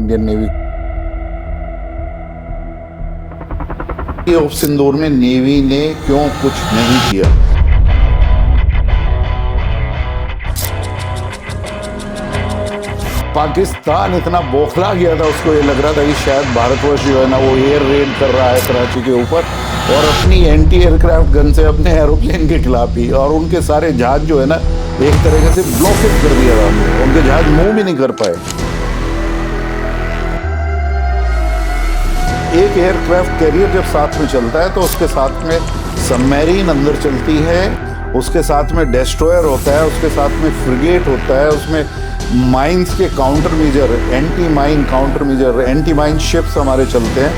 Indian navy of सिंदूर में navy ने क्यों कुछ नहीं किया। पाकिस्तान इतना बौखला गया था, उसको ये लग रहा था कि शायद भारतवर्ष जो है ना वो एयर रेड कर रहा है कराची के ऊपर, और अपनी एंटी एयरक्राफ्ट गन से अपने एरोप्लेन के खिलाफ ही, और उनके सारे जहाज जो है ना एक तरीके से ब्लॉकेट कर दिया था हमने, उनके जहाज मूव भी नहीं कर पाए। एक एयरक्राफ्ट कैरियर जब साथ में चलता है तो उसके साथ में सबमरीन अंदर चलती है, उसके साथ में डेस्ट्रॉयर होता है, उसके साथ में फ्रिगेट होता है, उसमें माइंस के counter measure, anti mine counter measure, anti mine ships हमारे चलते हैं।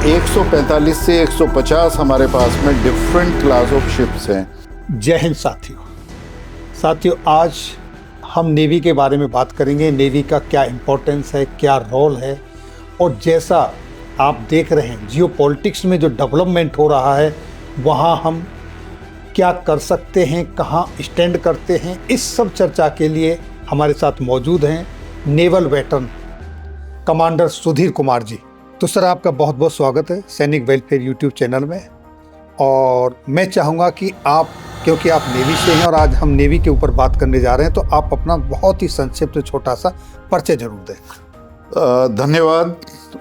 145 से 150 हमारे पास में डिफरेंट क्लास ऑफ शिप्स हैं। जय हिंद साथियों, आज हम नेवी के बारे में बात करेंगे। नेवी का क्या इम्पोर्टेंस है, क्या रोल है, और जैसा आप देख रहे हैं जियो पॉलिटिक्स में जो डेवलपमेंट हो रहा है वहाँ हम क्या कर सकते हैं, कहाँ स्टैंड करते हैं, इस सब चर्चा के लिए हमारे साथ मौजूद हैं naval veteran commander Sudhir Kumar ji. तो सर, आपका बहुत बहुत स्वागत है सैनिक वेलफेयर यूट्यूब चैनल में। और मैं चाहूँगा कि आप, क्योंकि आप नेवी से हैं और आज हम नेवी के ऊपर बात करने जा रहे हैं, तो आप अपना बहुत ही संक्षिप्त छोटा सा परिचय जरूर दें। धन्यवाद।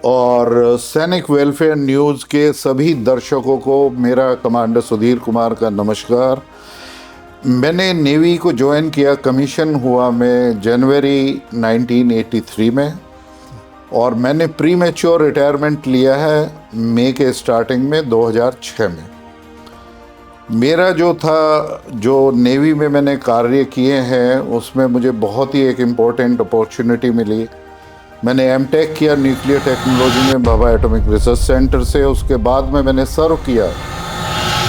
और सैनिक वेलफेयर न्यूज़ के सभी दर्शकों को मेरा कमांडर सुधीर कुमार का नमस्कार। मैंने नेवी को ज्वाइन किया, कमीशन हुआ मैं जनवरी 1983 में, और मैंने प्री मैच्योर रिटायरमेंट लिया है मई के स्टार्टिंग में 2006 में। मेरा जो नेवी में मैंने कार्य किए हैं उसमें मुझे बहुत ही एक इम्पोर्टेंट अपॉर्चुनिटी मिली। मैंने एमटेक किया न्यूक्लियर टेक्नोलॉजी में भाभा एटॉमिक रिसर्च सेंटर से। उसके बाद में मैंने सर्व किया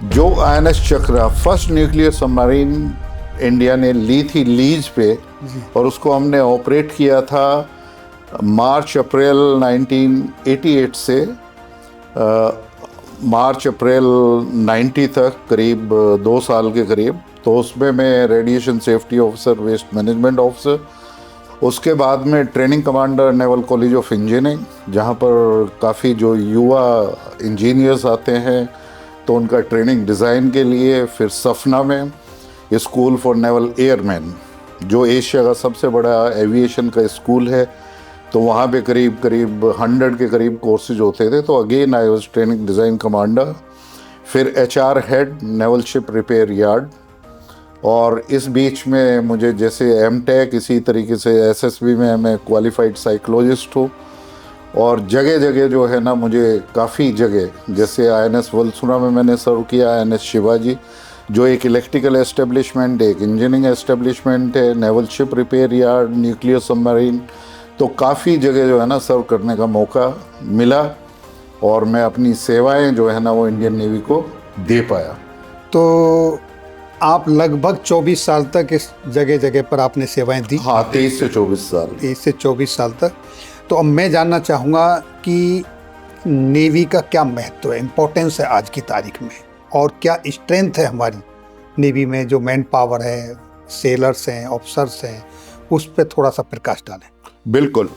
जो INS चक्रा, फर्स्ट न्यूक्लियर सबमरीन इंडिया ने ली थी लीज पे, और उसको हमने ऑपरेट किया था मार्च अप्रैल 1988 से मार्च अप्रैल 90 तक, करीब 2 साल के करीब। तो उसमें मैं radiation safety officer, waste management officer, उसके बाद में training commander naval college of engineering, जहाँ पर काफ़ी जो युवा इंजीनियर्स आते हैं तो उनका ट्रेनिंग डिज़ाइन के लिए। फिर सफना में स्कूल फॉर नेवल एयरमैन, जो एशिया का सबसे बड़ा एविएशन का स्कूल है, तो वहाँ पे करीब 100 के करीब कोर्सेज होते थे। तो again I was training design commander. फिर HR head naval ship repair yard, और इस बीच में मुझे जैसे एमटेक, इसी तरीके से SSB में मैं क्वालिफाइड साइकोलॉजिस्ट हूँ। और जगह जगह जो है ना मुझे काफ़ी जगह, जैसे INS वलसुरा में मैंने सर्व किया, INS शिवाजी जो एक इलेक्ट्रिकल एस्टेब्लिशमेंट, एक इंजीनियरिंग एस्टेब्लिशमेंट है, naval ship repair yard, nuclear submarine, तो काफ़ी जगह जो है ना सर्व करने का मौका मिला, और मैं अपनी सेवाएं जो है ना वो इंडियन नेवी को दे पाया। तो आप लगभग 24 साल तक इस जगह जगह पर आपने सेवाएं दी। हाँ, 23 से 24 साल। 23 से 24 साल तक। तो अब मैं जानना चाहूँगा कि नेवी का क्या महत्व है, इम्पोर्टेंस है आज की तारीख में, और क्या स्ट्रेंथ है हमारी नेवी में, जो मैन पावर है, सेलर्स हैं, ऑफिसर्स हैं, उस पर थोड़ा सा प्रकाश डालें। बिल्कुल।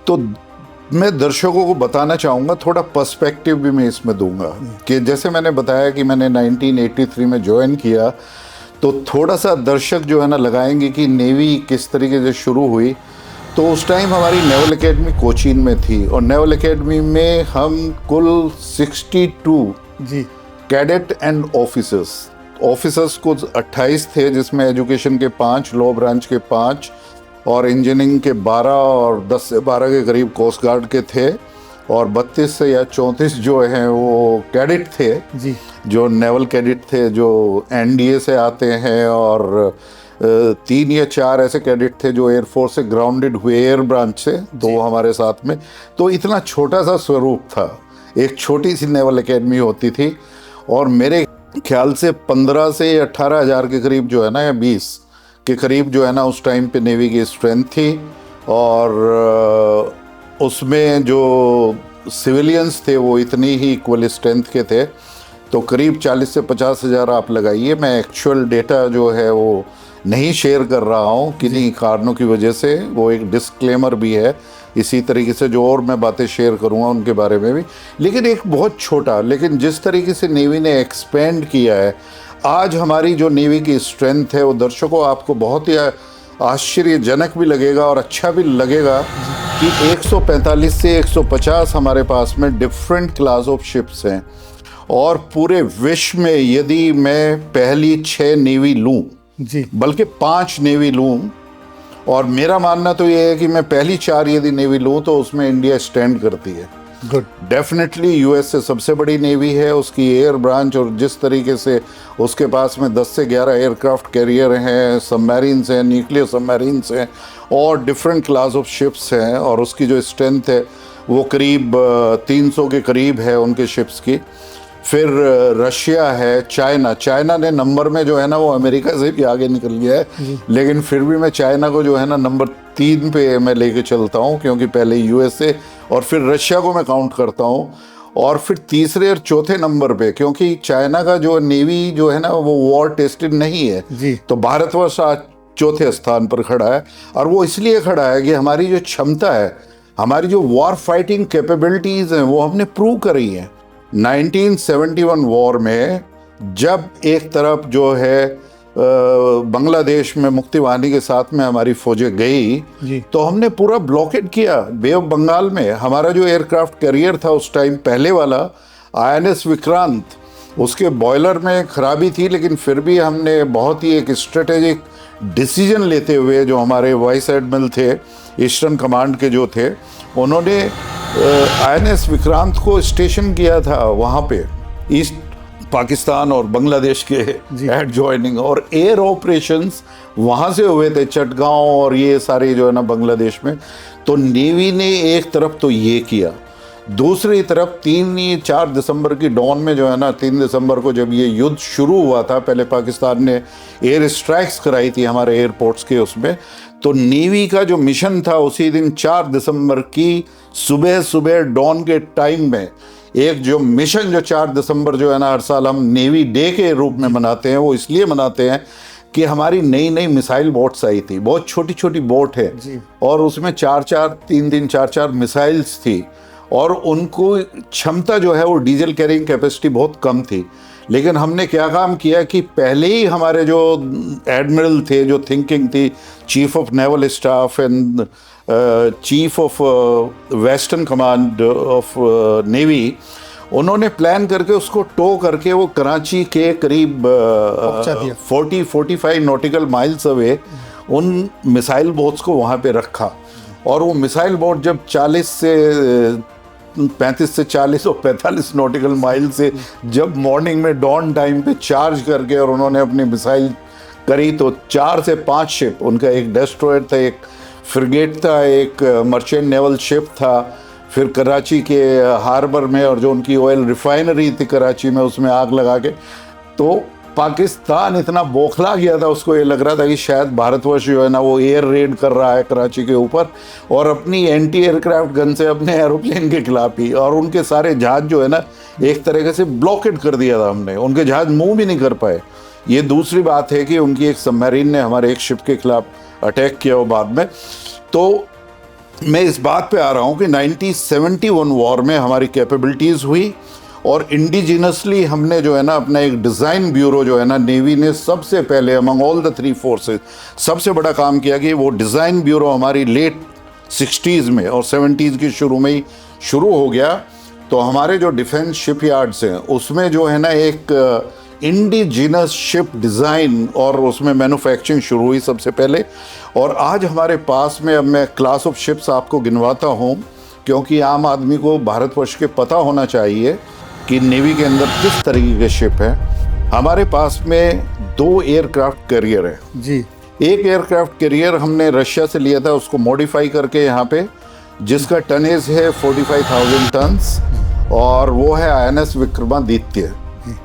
तो मैं दर्शकों को बताना चाहूँगा, थोड़ा पर्सपेक्टिव भी मैं इसमें दूंगा कि जैसे मैंने बताया कि मैंने 1983 में ज्वाइन किया, तो थोड़ा सा दर्शक जो है ना लगाएंगे कि नेवी किस तरीके से शुरू हुई। तो उस टाइम हमारी नेवल एकेडमी कोचीन में थी, और नेवल एकेडमी में हम कुल 62 जी कैडेट एंड ऑफिसर्स को 28 थे, जिसमें एजुकेशन के 5, लॉ ब्रांच के 5, और इंजीनियरिंग के 12, और 10 से 12 के करीब कोस्ट गार्ड के थे, और 32 से या 34 जो हैं वो कैडेट थे जी, जो नेवल कैडेट थे, जो NDA से आते हैं, और 3 या 4 ऐसे कैडेट थे जो एयरफोर्स से ग्राउंडेड हुए, एयर ब्रांच से, तो वो हमारे साथ में। तो इतना छोटा सा स्वरूप था, एक छोटी सी नेवल एकेडमी होती थी, और मेरे ख्याल से 15 से 18 हज़ार के करीब जो है ना, या 20 के करीब जो है ना उस टाइम पे नेवी की स्ट्रेंथ थी। और उसमें जो सिविलियंस थे वो इतनी ही इक्वल स्ट्रेंथ के थे, तो करीब 40 से 50 हज़ार आप लगाइए। मैं एक्चुअल डेटा जो है वो नहीं शेयर कर रहा हूँ किन्हीं कारणों की वजह से, वो एक डिस्क्लेमर भी है। इसी तरीके से जो और मैं बातें शेयर करूँगा उनके बारे में भी, लेकिन एक बहुत छोटा, लेकिन जिस तरीके से नेवी ने एक्सपेंड किया है, आज हमारी जो नेवी की स्ट्रेंथ है वो दर्शकों आपको बहुत ही आश्चर्यजनक भी लगेगा और अच्छा भी लगेगा कि 145 से 150 हमारे पास में डिफरेंट क्लास ऑफ शिप्स हैं। और पूरे विश्व में यदि मैं पहली 6 नेवी लूँ जी, बल्कि 5 नेवी लूँ, और मेरा मानना तो ये है कि मैं पहली 4 यदि नेवी लूँ तो उसमें इंडिया स्टैंड करती है। गुड। डेफिनेटली यूएस से सबसे बड़ी नेवी है, उसकी एयर ब्रांच, और जिस तरीके से उसके पास में 10 से 11 एयरक्राफ्ट कैरियर हैं, सबमरीन्स हैं, न्यूक्लियर सबमरीन्स हैं और डिफरेंट क्लास ऑफ शिप्स हैं, और उसकी जो स्ट्रेंथ है वो करीब 300 के करीब है उनके शिप्स की। फिर रशिया है, चाइना ने नंबर में जो है ना वो अमेरिका से भी आगे निकल गया है, लेकिन फिर भी मैं चाइना को जो है ना नंबर 3 पे मैं लेके चलता हूँ, क्योंकि पहले यूएसए और फिर रशिया को मैं काउंट करता हूँ, और फिर तीसरे और चौथे नंबर पे, क्योंकि चाइना का जो नेवी जो है ना वो वॉर टेस्टेड नहीं है जी। तो भारतवर्ष आज चौथे स्थान पर खड़ा है। और वो इसलिए खड़ा है कि हमारी जो क्षमता है, हमारी जो वॉर फाइटिंग कैपेबिलिटीज़ हैं वो हमने प्रूव करी हैं। 1971 वॉर में जब एक तरफ जो है बांग्लादेश में मुक्ति वाहिनी के साथ में हमारी फौजें गई, तो हमने पूरा ब्लॉकेड किया बे ऑफ बंगाल में। हमारा जो एयरक्राफ्ट कैरियर था उस टाइम पहले वाला INS विक्रांत, उसके बॉयलर में खराबी थी, लेकिन फिर भी हमने बहुत ही एक स्ट्रेटेजिक डिसीजन लेते हुए, जो हमारे वाइस एडमिरल थे ईस्टर्न कमांड के जो थे, उन्होंने INS विक्रांत को स्टेशन किया था वहाँ पे ईस्ट पाकिस्तान और बांग्लादेश के एड जॉइनिंग, और एयर ऑपरेशंस वहाँ से हुए थे, चटगांव और ये सारे जो है ना बांग्लादेश में। तो नेवी ने एक तरफ तो ये किया, दूसरी तरफ 3-4 दिसंबर की डॉन में जो है ना, 3 दिसंबर को जब ये युद्ध शुरू हुआ था, पहले पाकिस्तान ने एयर स्ट्राइक्स कराई थी हमारे एयरपोर्ट्स के उसमें, तो नेवी का जो मिशन था उसी दिन 4 दिसंबर की सुबह डॉन के टाइम में एक जो मिशन, जो 4 दिसंबर जो है ना हर साल हम नेवी डे के रूप में मनाते हैं, वो इसलिए मनाते हैं कि हमारी नई मिसाइल बोट्स आई थी, बहुत छोटी छोटी बोट है जी। और उसमें 4-4 मिसाइल्स थी, और उनको क्षमता जो है वो डीजल कैरिंग कैपेसिटी बहुत कम थी। लेकिन हमने क्या काम किया कि पहले ही हमारे जो एडमिरल थे, जो थिंकिंग थी, chief of naval staff and chief of western command of navy, उन्होंने प्लान करके उसको टो करके वो कराची के करीब 40-45 नॉटिकल माइल्स अवे उन मिसाइल बोट्स को वहाँ पे रखा। और वो मिसाइल बोट जब 35 से 40 और 45 नॉटिकल माइल से जब मॉर्निंग में डॉन टाइम पे चार्ज करके और उन्होंने अपनी मिसाइल करी, तो 4 से 5 शिप, उनका एक डेस्ट्रॉयर था, एक फ्रिगेट था, एक मर्चेंट नेवल शिप था, फिर कराची के हार्बर में, और जो उनकी ऑयल रिफाइनरी थी कराची में, उसमें आग लगा के, तो पाकिस्तान इतना बौखला गया था, उसको ये लग रहा था कि शायद भारतवर्ष जो है ना वो एयर रेड कर रहा है कराची के ऊपर, और अपनी एंटी एयरक्राफ्ट गन से अपने एरोप्लेन के खिलाफ ही, और उनके सारे जहाज जो है ना एक तरीके से ब्लॉकेड कर दिया था हमने, उनके जहाज मूव भी नहीं कर पाए। ये दूसरी बात है कि उनकी एक सबमरीन ने हमारे एक शिप के खिलाफ अटैक किया वो बाद में। तो मैं इस बात पे आ रहा हूँ कि 1971 वॉर में हमारी कैपेबिलिटीज़ हुई, और इंडिजिनसली हमने जो है ना अपना एक डिज़ाइन ब्यूरो जो है ना, नेवी ने सबसे पहले अमंग ऑल द 3 फोर्सेस सबसे बड़ा काम किया कि वो डिज़ाइन ब्यूरो हमारी लेट 60s में और 70s के शुरू में ही शुरू हो गया। तो हमारे जो डिफेंस शिपयार्ड्स हैं उसमें जो है ना एक इंडिजिनस शिप डिज़ाइन और उसमें मैन्युफैक्चरिंग शुरू हुई सबसे पहले। और आज हमारे पास में, अब मैं क्लास ऑफ शिप्स आपको गिनवाता हूँ, क्योंकि आम आदमी को भारतवर्ष के पता होना चाहिए कि नेवी के अंदर किस तरीके के शिप है। हमारे पास में 2 एयरक्राफ्ट कैरियर है जी। एक एयरक्राफ्ट कैरियर हमने रशिया से लिया था, उसको मॉडिफाई करके यहाँ पे, जिसका टनेज है 45,000 टन्स, और वो है INS विक्रमादित्य।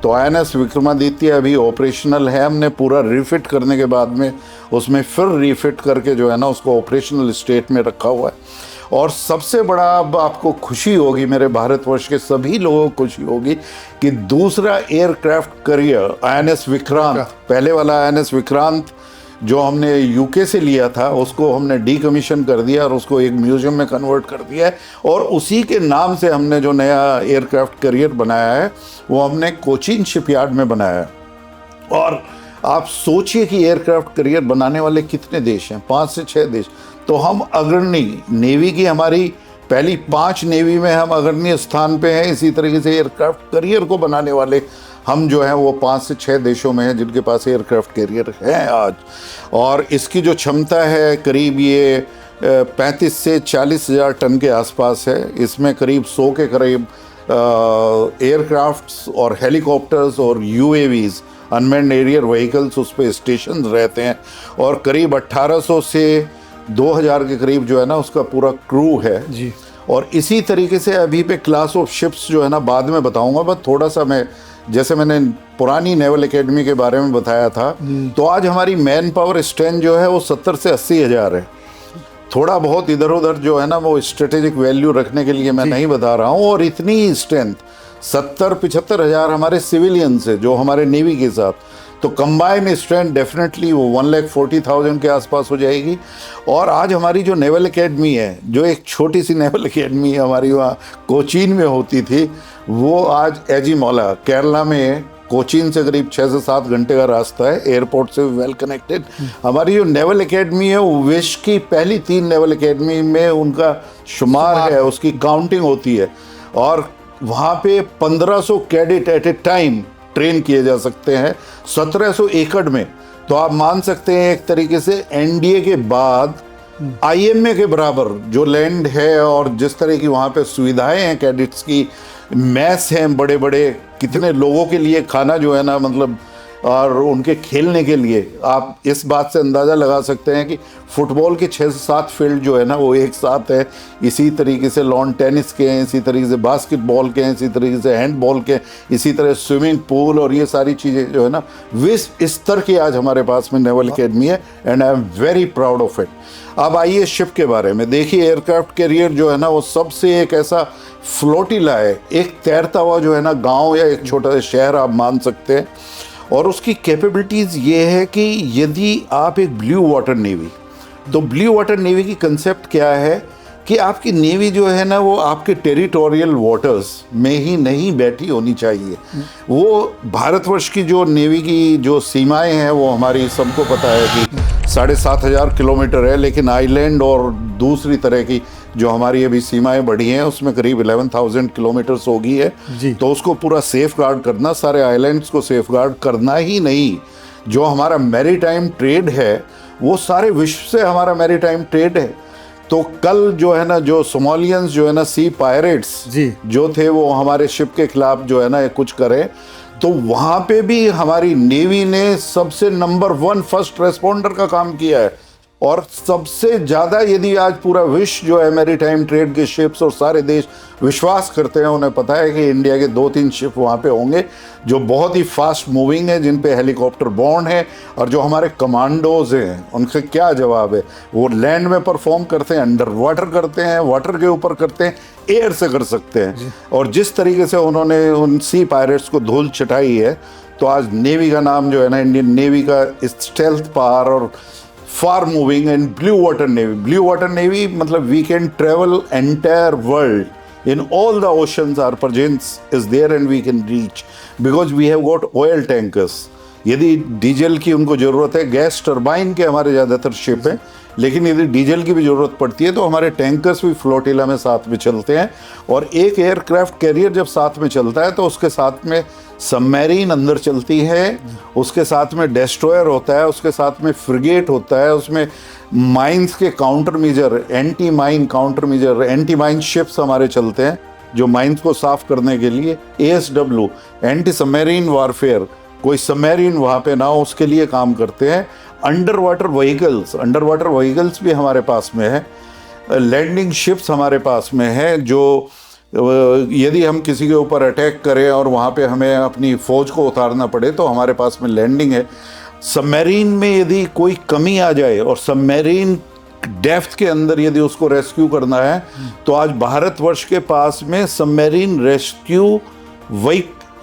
तो INS विक्रमादित्य अभी ऑपरेशनल है, हमने पूरा रिफिट करने के बाद में उसमें फिर रिफिट करके जो है ना उसको ऑपरेशनल स्टेट में रखा हुआ है। और सबसे बड़ा अब आपको खुशी होगी, मेरे भारतवर्ष के सभी लोगों को खुशी होगी कि दूसरा एयरक्राफ्ट कैरियर INS विक्रांत, पहले वाला INS विक्रांत जो हमने यूके से लिया था उसको हमने डीकमीशन कर दिया और उसको एक म्यूजियम में कन्वर्ट कर दिया है, और उसी के नाम से हमने जो नया एयरक्राफ्ट कैरियर बनाया है वो हमने कोचीन शिपयार्ड में बनाया है। और आप सोचिए कि एयरक्राफ्ट कैरियर बनाने वाले कितने देश हैं, 5 से 6 देश। तो हम अग्रणी, नेवी की हमारी पहली 5 नेवी में हम अग्रणी स्थान पे हैं। इसी तरीके से एयरक्राफ्ट कैरियर को बनाने वाले हम जो हैं वो 5 से 6 देशों में हैं जिनके पास एयरक्राफ्ट कैरियर है आज। और इसकी जो क्षमता है करीब ये 35 से 40 हज़ार टन के आसपास है। इसमें करीब 100 के करीब एयरक्राफ्ट्स और हेलीकॉप्टर्स और यूएवीज, अनमैन्ड एरियल व्हीकल्स, उस पर स्टेशन रहते हैं, और करीब 1800 से 2000 के करीब जो है ना उसका पूरा क्रू है जी। और इसी तरीके से अभी पे क्लास ऑफ शिप्स जो है ना बाद में बताऊंगा, बस थोड़ा सा मैं, जैसे मैंने पुरानी नेवल एकेडमी के बारे में बताया था, तो आज हमारी मैन पावर स्ट्रेंथ जो है वो 70 से 80 हज़ार है। थोड़ा बहुत इधर उधर जो है ना वो स्ट्रेटेजिक वैल्यू रखने के लिए मैं नहीं बता रहा हूँ। और इतनी स्ट्रेंथ 70-75 हज़ार हमारे सिविलियंस है जो हमारे नेवी के साथ, तो कंबाइन स्ट्रेंथ डेफिनेटली वो 1,40,000 के आसपास हो जाएगी। और आज हमारी जो नेवल एकेडमी है, जो एक छोटी सी नेवल एकेडमी हमारी वहाँ कोचीन में होती थी, वो आज एजिमोला केरला में, कोचीन से करीब 6 से 7 घंटे का रास्ता है, एयरपोर्ट से वेल कनेक्टेड। हमारी जो नेवल एकेडमी है वो विश्व की पहली 3 नेवल एकेडमी में उनका शुमार है, उसकी काउंटिंग होती है। और वहाँ पे 1500 cadet at a time train किए जा सकते हैं 1700 एकड़ में। तो आप मान सकते हैं एक तरीके से एनडीए के बाद आईएमए के बराबर जो लैंड है और जिस तरह की वहाँ पे सुविधाएं हैं, कैडेट्स की मैस हैं बड़े बड़े, कितने लोगों के लिए खाना जो है ना मतलब, और उनके खेलने के लिए आप इस बात से अंदाज़ा लगा सकते हैं कि फुटबॉल के 6 से 7 फील्ड जो है ना वो एक साथ है। इसी तरीके से लॉन टेनिस के हैं, इसी तरीके से बास्केटबॉल के हैं, इसी तरीके से हैंडबॉल के, इसी तरह स्विमिंग पूल, और ये सारी चीज़ें जो है ना विश्व स्तर की आज हमारे पास में नेवल एकेडमी है, and I am very proud of it. अब आइए शिप के बारे में देखिए। एयरक्राफ्ट कैरियर जो है ना वो सबसे एक ऐसा फ्लोटिला है, एक तैरता हुआ जो है ना गाँव या एक छोटा सा शहर आप मान सकते हैं। और उसकी कैपेबिलिटीज़ ये है कि यदि आप एक ब्लू वाटर नेवी, तो ब्लू वाटर नेवी की कंसेप्ट क्या है कि आपकी नेवी जो है ना वो आपके टेरिटोरियल वाटर्स में ही नहीं बैठी होनी चाहिए। वो भारतवर्ष की जो नेवी की जो सीमाएं हैं वो हमारी सबको पता है कि 7,500 किलोमीटर है, लेकिन आइलैंड और दूसरी तरह की जो हमारी अभी सीमाएं बढ़ी हैं उसमें करीब 11,000 किलोमीटर्स हो गई है। तो उसको पूरा सेफ गार्ड करना, सारे आइलैंड्स को सेफ गार्ड करना ही नहीं, जो हमारा मैरीटाइम ट्रेड है वो सारे विश्व से हमारा मैरीटाइम ट्रेड है। तो कल जो है ना जो सोमालियंस जो है ना सी पायरेट्स जो थे वो हमारे शिप के खिलाफ जो है ना कुछ करे, तो वहाँ पे भी हमारी नेवी ने सबसे नंबर 1 फर्स्ट रेस्पॉन्डर का काम किया है। और सबसे ज़्यादा यदि आज पूरा विश्व जो है मैरीटाइम ट्रेड के शिप्स और सारे देश विश्वास करते हैं, उन्हें पता है कि इंडिया के 2-3 शिप वहाँ पे होंगे जो बहुत ही फास्ट मूविंग है, जिन पे हेलीकॉप्टर बॉन्ड है, और जो हमारे कमांडोज हैं उनका क्या जवाब है, वो लैंड में परफॉर्म करते हैं, अंडर वाटर करते हैं, वाटर के ऊपर करते हैं, एयर से कर सकते हैं। और जिस तरीके से उन्होंने उन सी पायरेट्स को धूल चटाई है, तो आज नेवी का नाम जो है ना, इंडियन नेवी का स्टेल्थ पावर और far moving and blue water navy. Blue water navy मतलब we can travel entire world in all the oceans, our presence is there and we can reach because we have got oil tankers. यदि diesel की उनको ज़रूरत है, gas turbine के हमारे ज़्यादातर ship हैं, लेकिन यदि डीजल की भी ज़रूरत पड़ती है तो हमारे टैंकर्स भी फ्लोटिला में साथ में चलते हैं। और एक एयरक्राफ्ट कैरियर जब साथ में चलता है तो उसके साथ में सबमरीन अंदर चलती है, उसके साथ में डेस्ट्रॉयर होता है, उसके साथ में फ्रिगेट होता है, उसमें माइंस के counter measure, anti mine counter measure, anti mine ships हमारे चलते हैं जो माइंस को साफ करने के लिए, ASW एंटी सबमरीन वारफेयर, कोई सबमरीन वहाँ पे ना हो उसके लिए काम करते हैं। अंडर वाटर व्हीकल्स भी हमारे पास में है, लैंडिंग शिप्स हमारे पास में है, जो यदि हम किसी के ऊपर अटैक करें और वहाँ पे हमें अपनी फ़ौज को उतारना पड़े तो हमारे पास में लैंडिंग है। सबमरीन में यदि कोई कमी आ जाए और सबमरीन डेप्थ के अंदर यदि उसको रेस्क्यू करना है, तो आज भारतवर्ष के पास में सबमरीन रेस्क्यू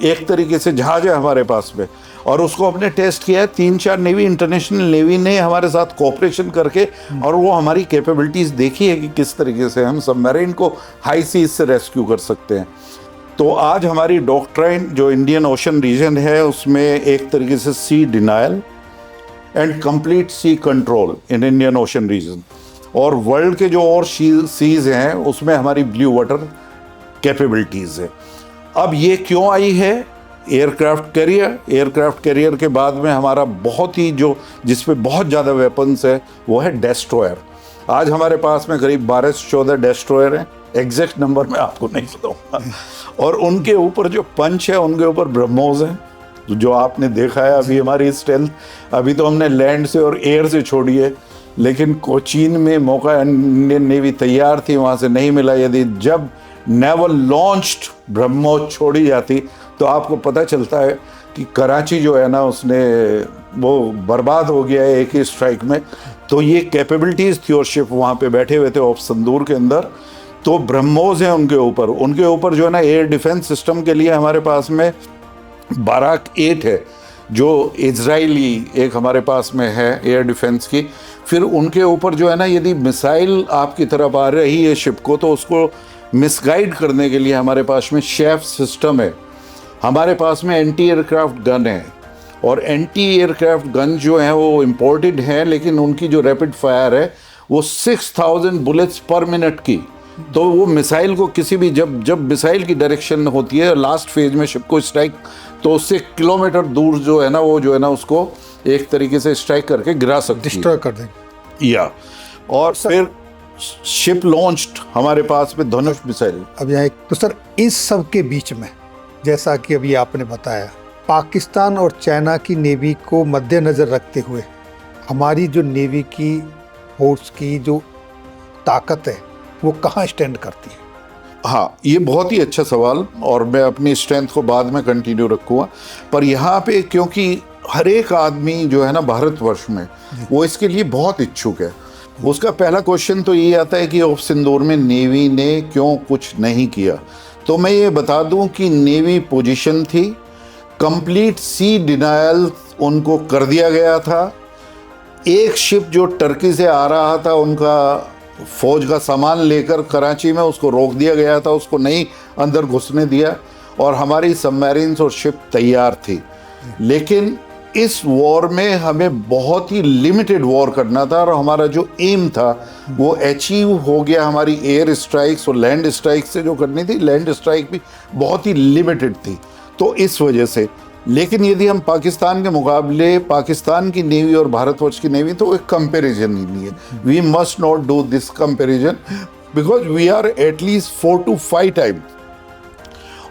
एक तरीके से जहाज है हमारे पास में, और उसको हमने टेस्ट किया है। 3-4 नेवी, इंटरनेशनल नेवी ने हमारे साथ कोऑपरेशन करके, और वो हमारी कैपेबिलिटीज़ देखी है कि किस तरीके से हम सबमरीन को हाई सीज से रेस्क्यू कर सकते हैं। तो आज हमारी डॉक्ट्राइन जो इंडियन ओशन रीजन है उसमें एक तरीके से sea denial and complete sea control in Indian ocean region, और वर्ल्ड के जो और सीज हैं उसमें हमारी ब्लू वाटर कैपेबिलिटीज़ है। अब ये क्यों आई है? एयरक्राफ्ट कैरियर के बाद में हमारा बहुत ही जो जिसपे बहुत ज़्यादा वेपन्स है वो है डेस्ट्रॉयर। आज हमारे पास में करीब 12 से 14 डेस्ट्रॉयर हैं, एग्जैक्ट नंबर मैं आपको नहीं बताऊंगा। और उनके ऊपर जो पंच है उनके ऊपर ब्रह्मोस हैं, जो आपने देखा है। अभी हमारी स्ट्रेंथ अभी तो हमने लैंड से और एयर से छोड़ी है, लेकिन कोचीन में मौका इंडियन नेवी तैयार थी, वहाँ से नहीं मिला। यदि जब नेवल लॉन्च्ड ब्रह्मोस छोड़ी जाती तो आपको पता चलता है कि कराची जो है ना उसने वो बर्बाद हो गया है एक ही स्ट्राइक में। तो ये कैपेबिलिटीज़ थी और शिप वहाँ पे बैठे हुए थे ऑफ संदूर के अंदर। तो ब्रह्मोस हैं उनके ऊपर जो है ना एयर डिफेंस सिस्टम के लिए हमारे पास में बाराक 8 है, जो इजरायली एक हमारे पास में है एयर डिफेंस की। फिर उनके ऊपर जो है ना यदि मिसाइल आपकी तरफ आ रही है शिप को, तो उसको मिसगाइड करने के लिए हमारे पास में शेफ सिस्टम है। हमारे पास में एंटी एयरक्राफ्ट गन है, और एंटी एयरक्राफ्ट गन जो है वो इम्पोर्टेड है, लेकिन उनकी जो रैपिड फायर है वो 6000 बुलेट्स पर मिनट की। तो वो मिसाइल को किसी भी जब मिसाइल की डायरेक्शन होती है लास्ट फेज में शिप को स्ट्राइक, तो उससे किलोमीटर दूर जो है ना उसको एक तरीके से स्ट्राइक करके गिरा सकती है, डिस्ट्रॉय कर देंगे। या और फिर शिप लॉन्च्ड हमारे पास में धनुष मिसाइल। अब यहाँ तो सर इस सब के बीच में जैसा कि अभी आपने बताया, पाकिस्तान और चाइना की नेवी को मद्देनज़र रखते हुए हमारी जो नेवी की फोर्स की जो ताकत है वो कहाँ स्टैंड करती है? हाँ, ये बहुत ही अच्छा सवाल, और मैं अपनी स्ट्रेंथ को बाद में कंटिन्यू रखूँगा। पर यहाँ पे क्योंकि हर एक आदमी जो है ना भारतवर्ष में वो इसके लिए बहुत इच्छुक है, उसका पहला क्वेश्चन तो ये आता है कि ऑफ सिंदूर में नेवी ने क्यों कुछ नहीं किया। तो मैं ये बता दूं कि नेवी पोजीशन थी, कंप्लीट सी डिनायल उनको कर दिया गया था। एक शिप जो टर्की से आ रहा था उनका फौज का सामान लेकर कराची में, उसको रोक दिया गया था, उसको नहीं अंदर घुसने दिया, और हमारी सबमरीन्स और शिप तैयार थी। लेकिन इस वॉर में हमें बहुत ही लिमिटेड वॉर करना था, और हमारा जो एम था वो अचीव हो गया। हमारी एयर स्ट्राइक्स और लैंड स्ट्राइक से जो करनी थी, लैंड स्ट्राइक भी बहुत ही लिमिटेड थी, तो इस वजह से। लेकिन यदि हम पाकिस्तान के मुकाबले पाकिस्तान की नेवी और भारतवर्ष की नेवी, तो एक कंपैरिजन ही नहीं है। We must not do this comparison because we are at least 4 to 5 times,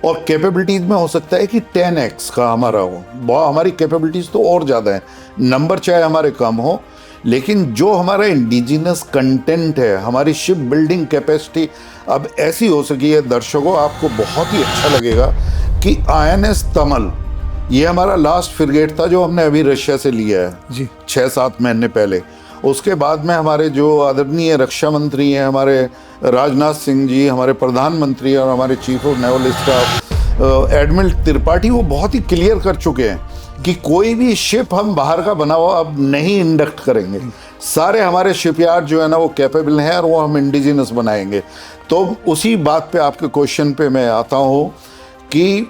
और कैपेबिलिटीज़ में हो सकता है कि 10x का हमारा हो। हमारी कैपेबिलिटीज़ तो और ज़्यादा है, नंबर चाहे हमारे कम हो, लेकिन जो हमारा इंडिजिनस कंटेंट है, हमारी शिप बिल्डिंग कैपेसिटी अब ऐसी हो सकी है। दर्शकों, आपको बहुत ही अच्छा लगेगा कि INS तमल, ये हमारा लास्ट फ्रिगेट था जो हमने अभी रशिया से लिया है जी 6-7 महीने पहले। उसके बाद में हमारे जो आदरणीय रक्षा मंत्री हैं, हमारे राजनाथ सिंह जी, हमारे प्रधानमंत्री और हमारे chief of naval staff admiral Tripathi, वो बहुत ही क्लियर कर चुके हैं कि कोई भी शिप हम बाहर का बना हुआ अब नहीं इंडक्ट करेंगे। सारे हमारे शिपयार्ड जो है ना वो कैपेबल हैं, और वो हम इंडिजिनस बनाएंगे। तो उसी बात पे आपके क्वेश्चन पे मैं आता हूँ कि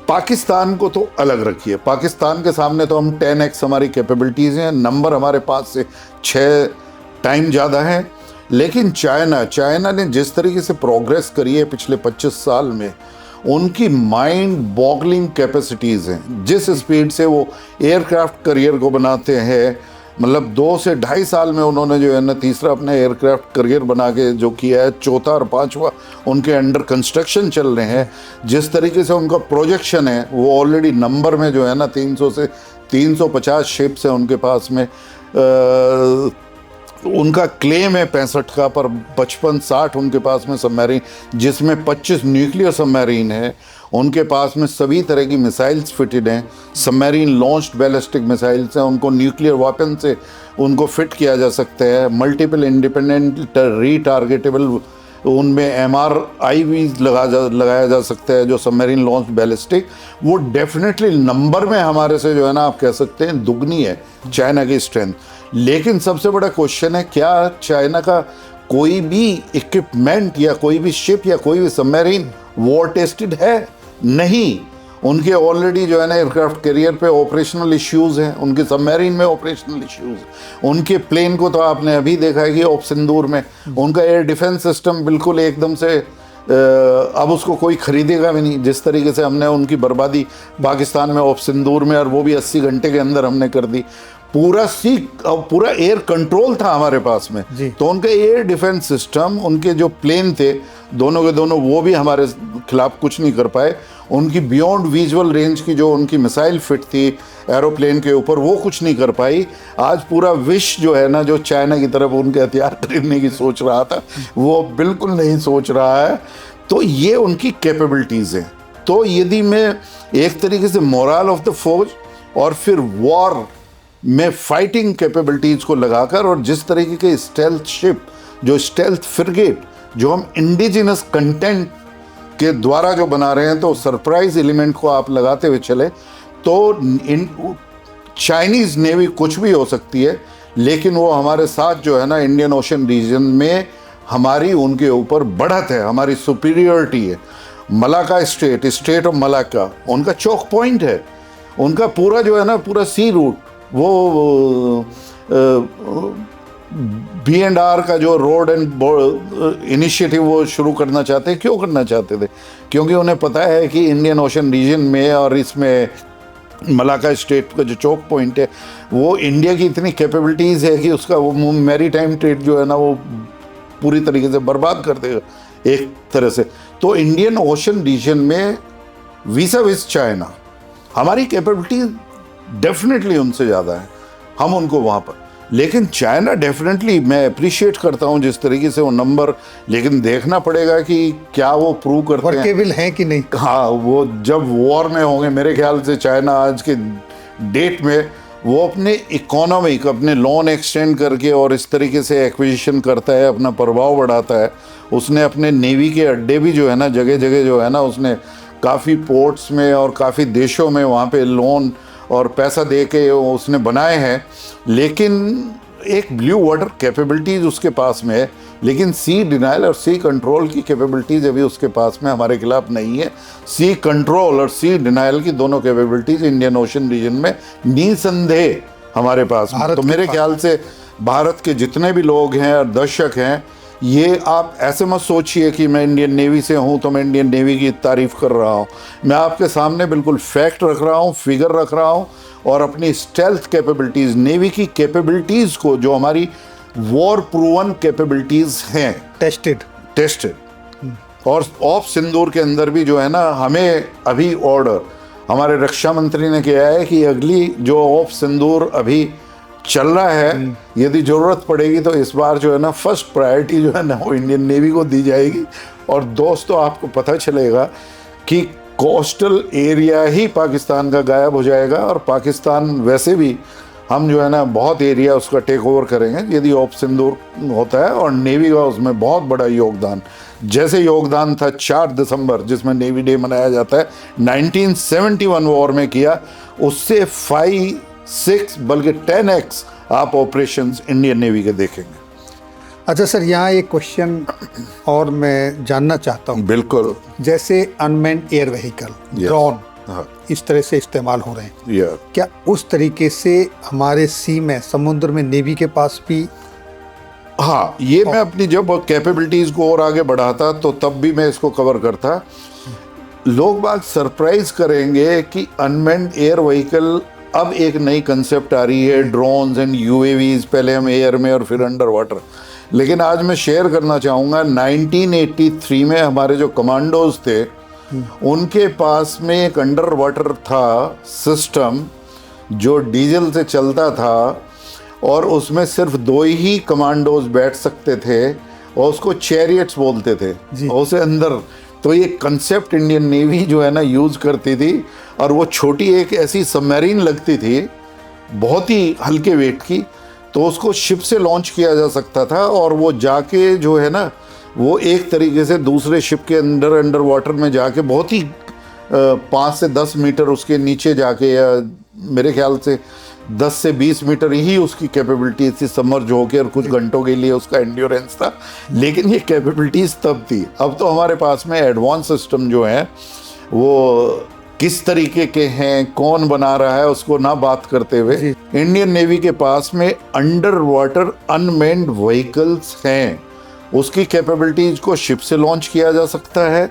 पाकिस्तान को तो अलग रखिए, पाकिस्तान के सामने तो हम 10x हमारी कैपेबिलिटीज़ हैं, नंबर हमारे पास से 6 टाइम ज़्यादा है। लेकिन चाइना ने जिस तरीके से प्रोग्रेस करी है पिछले 25 साल में, उनकी माइंड बॉगलिंग कैपेसिटीज़ हैं। जिस स्पीड से वो एयरक्राफ्ट करियर को बनाते हैं, मतलब 2 से 2.5 साल में उन्होंने जो है ना तीसरा अपना एयरक्राफ्ट करियर बना के जो किया है, चौथा और 5वां उनके अंडर कंस्ट्रक्शन चल रहे हैं। जिस तरीके से उनका प्रोजेक्शन है, वो ऑलरेडी नंबर में जो है ना 300 से 350 शिप्स हैं उनके पास में। उनका क्लेम है 65 का, पर 55-60 उनके पास में सबमरीन, जिसमें 25 न्यूक्लियर सबमरीन है। उनके पास में सभी तरह की मिसाइल्स फिटेड हैं, सबमरीन लॉन्च्ड बैलिस्टिक मिसाइल्स हैं, उनको न्यूक्लियर वेपन से उनको फिट किया जा सकता है। मल्टीपल इंडिपेंडेंट रीटारगेटेबल उनमें MRI भी लगाया जा सकता है, जो सबमरीन लॉन्च बैलिस्टिक, वो डेफिनेटली नंबर में हमारे से जो है ना आप कह सकते हैं दुगनी है चाइना की स्ट्रेंथ। लेकिन सबसे बड़ा क्वेश्चन है, क्या चाइना का कोई भी इक्विपमेंट या कोई भी शिप या कोई भी सबमरीन वॉर टेस्टेड है? नहीं। उनके ऑलरेडी जो है ना एयरक्राफ्ट कैरियर पे ऑपरेशनल इश्यूज हैं, उनके सबमरीन में ऑपरेशनल इश्यूज, उनके प्लेन को तो आपने अभी देखा है कि ऑप सिंदूर में उनका एयर डिफेंस सिस्टम बिल्कुल एकदम से अब उसको कोई खरीदेगा भी नहीं। जिस तरीके से हमने उनकी बर्बादी पाकिस्तान में ऑप सिंदूर में, और वो भी 80 घंटे के अंदर हमने कर दी। पूरा एयर कंट्रोल था हमारे पास में, तो उनका एयर डिफेंस सिस्टम, उनके जो प्लेन थे दोनों के दोनों, वो भी हमारे खिलाफ कुछ नहीं कर पाए। उनकी बियॉन्ड विजुअल रेंज की जो उनकी मिसाइल फिट थी एरोप्लेन के ऊपर, वो कुछ नहीं कर पाई। आज पूरा विश्व जो है ना, जो चाइना की तरफ उनके हथियार खरीदने की सोच रहा था, वो बिल्कुल नहीं सोच रहा है। तो ये उनकी कैपेबिलिटीज़ हैं। तो यदि मैं एक तरीके से मोरल ऑफ द फौज और फिर वॉर में फाइटिंग कैपेबिलिटीज़ को लगाकर, और जिस तरीके के स्टेल्थ शिप, जो स्टेल्थ फ्रिगेट जो हम इंडिजिनस कंटेंट के द्वारा जो बना रहे हैं, तो सरप्राइज एलिमेंट को आप लगाते हुए चले तो चाइनीज़ नेवी कुछ भी हो सकती है, लेकिन वो हमारे साथ जो है ना इंडियन ओशन रीजन में हमारी उनके ऊपर बढ़त है, हमारी सुपीरियरिटी है। मलाका स्टेट ऑफ मलाका उनका चोक पॉइंट है। उनका पूरा जो है ना पूरा सी रूट, वो B&R का जो रोड एंड इनिशिएटिव वो शुरू करना चाहते हैं। क्यों करना चाहते थे? क्योंकि उन्हें पता है कि इंडियन ओशन रीजन में और इसमें मलाका स्टेट का जो चोक पॉइंट है, वो इंडिया की इतनी कैपेबिलिटीज़ है कि उसका वो मैरी टाइम ट्रेड जो है ना वो पूरी तरीके से बर्बाद कर देगा एक तरह से। तो इंडियन ओशन रीजन में वीसा विस चाइना हमारी कैपेबिलिटी डेफिनेटली उनसे ज़्यादा है, हम उनको वहाँ पर। लेकिन चाइना डेफिनेटली मैं अप्रिशिएट करता हूँ जिस तरीके से वो नंबर, लेकिन देखना पड़ेगा कि क्या वो प्रूव करते हैं, वर्केबल है कि नहीं। हाँ, वो जब वॉर में होंगे, मेरे ख्याल से चाइना आज के डेट में वो अपने इकोनॉमिक, अपने लोन एक्सटेंड करके और इस तरीके से एक्विजिशन करता है, अपना प्रभाव बढ़ाता है। उसने अपने नेवी के अड्डे भी जो है ना जगह जगह जो है ना उसने काफ़ी पोर्ट्स में और काफ़ी देशों में वहाँ पे लोन और पैसा दे के उसने बनाए हैं। लेकिन एक ब्लू वाटर कैपेबिलिटीज़ उसके पास में है, लेकिन सी डिनाइल और सी कंट्रोल की कैपेबिलिटीज़ अभी उसके पास में हमारे खिलाफ नहीं है। सी कंट्रोल और सी डिनाइल की दोनों कैपेबिलिटीज़ इंडियन ओशन रीजन में निसंदेह हमारे पास में। तो मेरे ख्याल से भारत के जितने भी लोग हैं और दर्शक हैं, ये आप ऐसे मत सोचिए कि मैं इंडियन नेवी से हूँ तो मैं इंडियन नेवी की तारीफ़ कर रहा हूँ। मैं आपके सामने बिल्कुल फैक्ट रख रहा हूँ, फिगर रख रहा हूँ, और अपनी स्टेल्थ कैपेबिलिटीज़, नेवी की कैपेबिलिटीज़ को, जो हमारी वॉर प्रूवन कैपेबिलिटीज़ हैं, टेस्टेड। और ऑफ सिंदूर के अंदर भी जो है ना, हमें अभी ऑर्डर हमारे रक्षा मंत्री ने किया है कि अगली जो ऑफ सिंदूर अभी चल रहा है, यदि ज़रूरत पड़ेगी तो इस बार जो है ना फर्स्ट प्रायोरिटी जो है ना वो इंडियन नेवी को दी जाएगी। और दोस्तों, आपको पता चलेगा कि कोस्टल एरिया ही पाकिस्तान का गायब हो जाएगा, और पाकिस्तान वैसे भी हम जो है ना बहुत एरिया उसका टेक ओवर करेंगे यदि ऑप सिंदूर होता है। और नेवी का उसमें बहुत बड़ा योगदान, जैसे योगदान था 4 दिसंबर जिसमें नेवी डे मनाया जाता है, 1971 वॉर में किया, उससे 5-6 बल्कि 10x आप ऑपरेशंस इंडियन नेवी के देखेंगे। अच्छा सर, यहाँ एक क्वेश्चन और मैं जानना चाहता हूँ। बिल्कुल। जैसे अनमैन्ड एयर व्हीकल, ड्रोन इस तरह से इस्तेमाल हो रहे हैं, क्या उस तरीके से हमारे सी में, समुद्र में नेवी के पास भी? हाँ, ये मैं अपनी जब कैपेबिलिटीज़ को और आगे बढ़ाता तो तब भी मैं इसको कवर करता। लोग बात सरप्राइज करेंगे कि अनमैन्ड एयर व्हीकल अब एक नई कंसेप्ट आ रही है, ड्रोन्स एंड UAVs, पहले हम एयर में और फिर अंडर वाटर। लेकिन आज मैं शेयर करना चाहूँगा, 1983 में हमारे जो कमांडोज थे उनके पास में एक अंडर वाटर था सिस्टम जो डीजल से चलता था, और उसमें सिर्फ 2 ही कमांडोज बैठ सकते थे, और उसको चैरियट्स बोलते थे, और उसे अंदर। तो ये कंसेप्ट इंडियन नेवी जो है ना यूज़ करती थी, और वो छोटी एक ऐसी सबमरीन लगती थी बहुत ही हल्के वेट की, तो उसको शिप से लॉन्च किया जा सकता था, और वो जाके जो है ना वो एक तरीके से दूसरे शिप के अंडर वाटर में जाके बहुत ही 5 से 10 मीटर उसके नीचे जाके, या मेरे ख्याल से 10 से 20 मीटर ही उसकी कैपेबिलिटी थी सबमर्ज होके, और कुछ घंटों के लिए उसका एंड्योरेंस था। लेकिन ये कैपेबिलिटीज़ तब थी। अब तो हमारे पास में एडवांस सिस्टम जो है वो किस तरीके के हैं, कौन बना रहा है, उसको ना बात करते हुए इंडियन नेवी के पास में अंडर वाटर अनमेन्ड व्हीकल्स हैं। उसकी कैपेबिलिटीज़ को शिप से लॉन्च किया जा सकता है,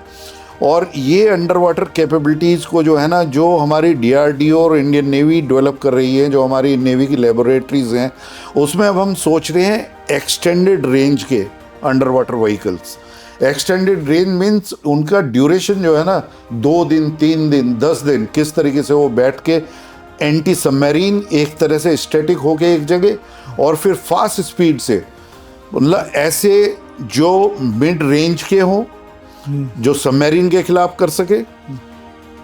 और ये अंडर वाटर कैपेबिलिटीज़ को जो है ना, जो हमारी DRDO और इंडियन नेवी डेवलप कर रही है, जो हमारी नेवी की लेबोरेटरीज़ हैं, उसमें अब हम सोच रहे हैं एक्सटेंडेड रेंज के under water vehicles. Extended range means उनका ड्यूरेशन जो है ना 2 दिन, 3 दिन, 10 दिन, किस तरीके से वो बैठ के एंटी सबमरीन एक तरह से स्टैटिक होके एक जगह, और फिर फास्ट स्पीड से, मतलब ऐसे जो मिड रेंज के हों, जो सबमरीन के खिलाफ कर सके,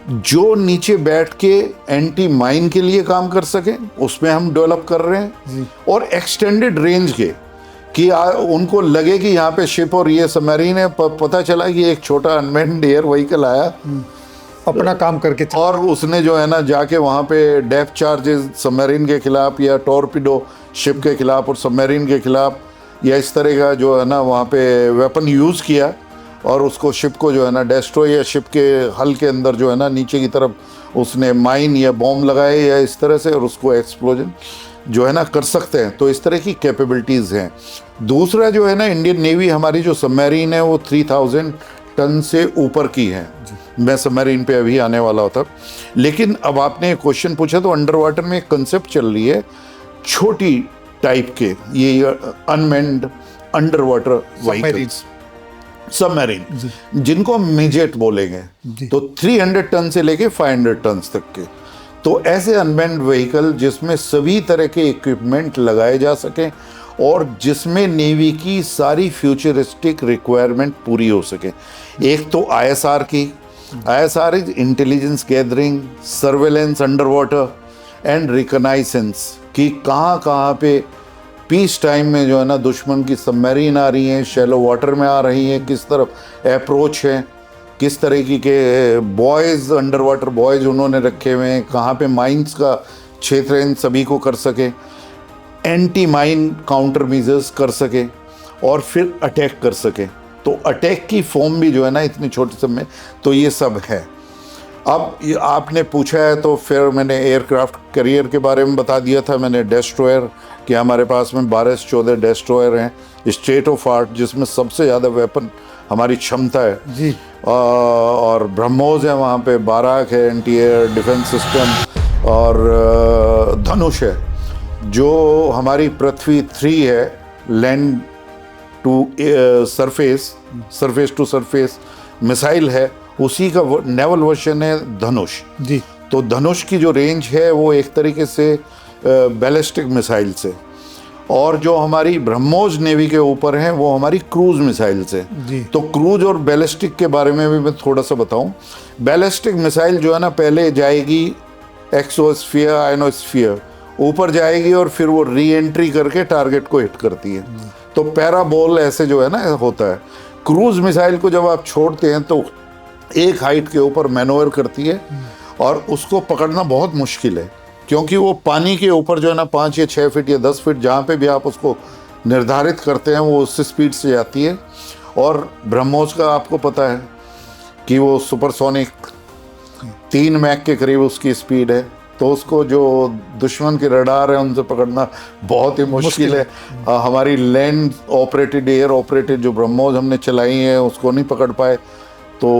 जो नीचे बैठ के एंटी माइन के लिए काम कर सके, उसमें हम डेवलप कर रहे हैं। और एक्सटेंडेड रेंज के कि उनको लगे कि यहाँ पे शिप और ये सबमरीन है, पता चला कि एक छोटा अनमेन्ड एयर व्हीकल आया अपना काम करके और उसने जो है ना जाके वहाँ पे डेप्थ चार्जेस सबमरीन के खिलाफ, या टॉर्पिडो शिप के खिलाफ और सबमरीन के खिलाफ, या इस तरह का जो है ना वहाँ पे वेपन यूज़ किया, और उसको शिप को जो है ना डेस्ट्रॉय, या शिप के हल के अंदर जो है ना नीचे की तरफ उसने माइन या बॉम्ब लगाए या इस तरह से, और उसको एक्सप्लोजन जो है ना कर सकते हैं। तो इस तरह की कैपेबिलिटीज़ हैं। दूसरा जो है ना, इंडियन नेवी हमारी जो सबमरीन है वो 3000 टन से ऊपर की है। मैं सबमरीन पे अभी आने वाला होता, लेकिन अब आपने क्वेश्चन पूछा तो अंडर वाटर में एक कंसेप्ट चल रही है छोटी टाइप के ये unmanned under water vehicles, submarine, जिनको हम मिजेट बोलेंगे, तो 300 टन से लेके 500 टन तक के। तो ऐसे अनमेन्ड व्हीकल जिसमें सभी तरह के इक्विपमेंट लगाए जा सकें, और जिसमें नेवी की सारी फ्यूचरिस्टिक रिक्वायरमेंट पूरी हो सके। एक तो ISR की, ISR is intelligence gathering, surveillance under water and reconnaissance, कि कहाँ कहाँ पे पीस टाइम में जो है ना दुश्मन की सबमरीन आ रही हैं, शैलो वाटर में आ रही हैं, किस तरफ अप्रोच है, किस तरीके के बॉयज़ अंडर वाटर बॉयज़ उन्होंने रखे हुए हैं, कहाँ पे माइंस का क्षेत्र है, इन सभी को कर सके, एंटी माइन काउंटर मेजर्स कर सके, और फिर अटैक कर सके। तो अटैक की फॉर्म भी जो है ना इतनी छोटे सब में, तो ये सब है। अब ये आपने पूछा है तो फिर मैंने एयरक्राफ्ट करियर के बारे में बता दिया था। मैंने डेस्ट्रॉयर कि हमारे पास में 12 से 14 डेस्ट्रॉयर हैं स्टेट ऑफ आर्ट, जिसमें सबसे ज़्यादा वेपन हमारी क्षमता है जी। और ब्रह्मोस है, वहाँ पे बाराक है, एंटी एयर डिफेंस सिस्टम, और धनुष है जो हमारी पृथ्वी 3 है, land to surface, surface to surface missile है, उसी का नेवल वर्जन है धनुष जी। तो धनुष की जो रेंज है वो एक तरीके से बैलिस्टिक मिसाइल से, और जो हमारी ब्रह्मोस नेवी के ऊपर हैं वो हमारी क्रूज मिसाइल से जी। तो क्रूज और बैलिस्टिक के बारे में भी मैं थोड़ा सा बताऊं। बैलिस्टिक मिसाइल जो है ना पहले जाएगी एक्सोस्फीयर आयनोस्फीयर, ऊपर जाएगी और फिर वो री एंट्री करके टारगेट को हिट करती है। तो पैराबोल ऐसे जो है ना होता है। क्रूज मिसाइल को जब आप छोड़ते हैं तो एक हाइट के ऊपर मैनोवर करती है और उसको पकड़ना बहुत मुश्किल है, क्योंकि वो पानी के ऊपर जो है ना 5 या 6 फीट या 10 फीट जहाँ पे भी आप उसको निर्धारित करते हैं वो उस स्पीड से जाती है। और ब्रह्मोस का आपको पता है कि वो सुपरसोनिक 3 मैक के करीब उसकी स्पीड है, तो उसको जो दुश्मन के रडार है उनसे पकड़ना बहुत ही मुश्किल है। हमारी लैंड ऑपरेटेड एयर ऑपरेटेड जो ब्रह्मोस हमने चलाई है उसको नहीं पकड़ पाए। तो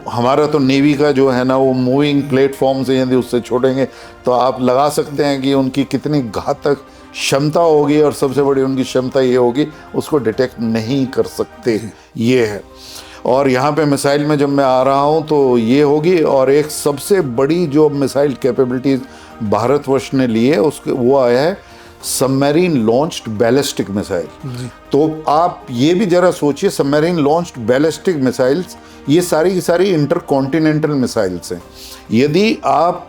हमारा तो नेवी का जो है ना वो मूविंग प्लेटफॉर्म से यदि उससे छोड़ेंगे तो आप लगा सकते हैं कि उनकी कितनी घातक क्षमता होगी, और सबसे बड़ी उनकी क्षमता ये होगी उसको डिटेक्ट नहीं कर सकते, ये है। और यहाँ पे मिसाइल में जब मैं आ रहा हूँ तो ये होगी। और एक सबसे बड़ी जो मिसाइल कैपेबिलिटीज़ भारतवर्ष ने ली है उसके वो आया है सबमरीन लॉन्च्ड बैलिस्टिक मिसाइल। तो आप ये भी ज़रा सोचिए, सबमरीन लॉन्च्ड बैलिस्टिक मिसाइल्स ये सारी की सारी इंटरकॉन्टिनेंटल मिसाइल्स हैं। यदि आप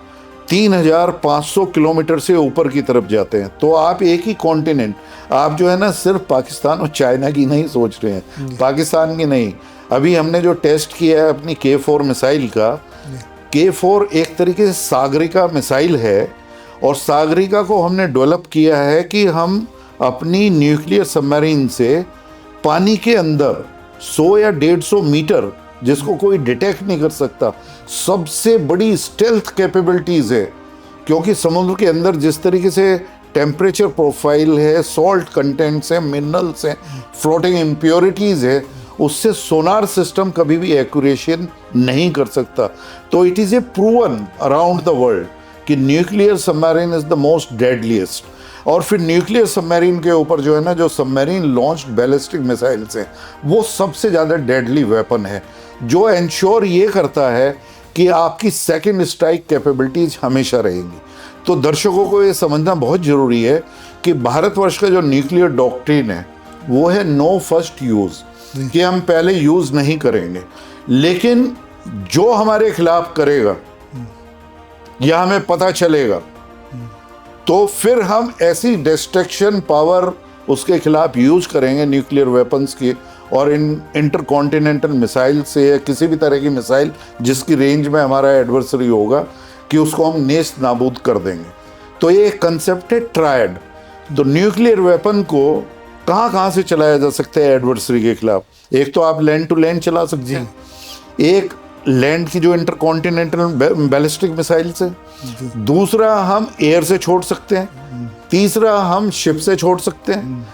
3,500 किलोमीटर से ऊपर की तरफ जाते हैं। तो आप एक ही कॉन्टिनेंट, आप जो है ना सिर्फ पाकिस्तान और चाइना की नहीं सोच रहे हैं, पाकिस्तान की नहीं। अभी हमने जो टेस्ट किया है अपनी K4 मिसाइल का, K4 एक तरीके से सागरिका मिसाइल है, और सागरिका को हमने डेवलप किया है कि हम अपनी न्यूक्लियर सबमरीन से पानी के अंदर 100 या 150 मीटर, जिसको कोई डिटेक्ट नहीं कर सकता, सबसे बड़ी स्टेल्थ कैपेबिलिटीज है। क्योंकि समुद्र के अंदर जिस तरीके से टेम्परेचर प्रोफाइल है, सॉल्ट कंटेंट्स हैं, मिनरल्स हैं, फ्लोटिंग इम्प्योरिटीज है, उससे सोनार सिस्टम कभी भी एक्यूरेशन नहीं कर सकता। तो it is a proven around the world कि nuclear submarine is the most deadliest. और फिर न्यूक्लियर सबमरीन के ऊपर जो है ना, जो सबमरीन लॉन्च्ड बैलिस्टिक मिसाइल्स हैं, वो सबसे ज़्यादा डेडली वेपन है, जो इंश्योर ये करता है कि आपकी सेकंड स्ट्राइक कैपेबिलिटीज हमेशा रहेंगी। तो दर्शकों को ये समझना बहुत ज़रूरी है कि भारतवर्ष का जो न्यूक्लियर डॉक्ट्रिन है वो है नो फर्स्ट यूज़, कि हम पहले यूज़ नहीं करेंगे, लेकिन जो हमारे खिलाफ करेगा या हमें पता चलेगा तो फिर हम ऐसी डिस्ट्रक्शन पावर उसके खिलाफ यूज करेंगे न्यूक्लियर वेपन्स की, और इन इंटरकॉन्टिनेंटल मिसाइल से या किसी भी तरह की मिसाइल जिसकी रेंज में हमारा एडवर्सरी होगा, कि उसको हम नेस्त नाबूद कर देंगे। तो ये एक कंसेप्ट है ट्रायड। तो न्यूक्लियर वेपन को कहाँ कहाँ से चलाया जा सकता है एडवर्सरी के खिलाफ? एक तो आप लैंड टू लैंड चला सकते हैं, एक लैंड की जो इंटरकॉन्टिनेंटल बैलिस्टिक मिसाइल्स है, दूसरा हम एयर से छोड़ सकते हैं, तीसरा हम शिप से छोड़ सकते हैं,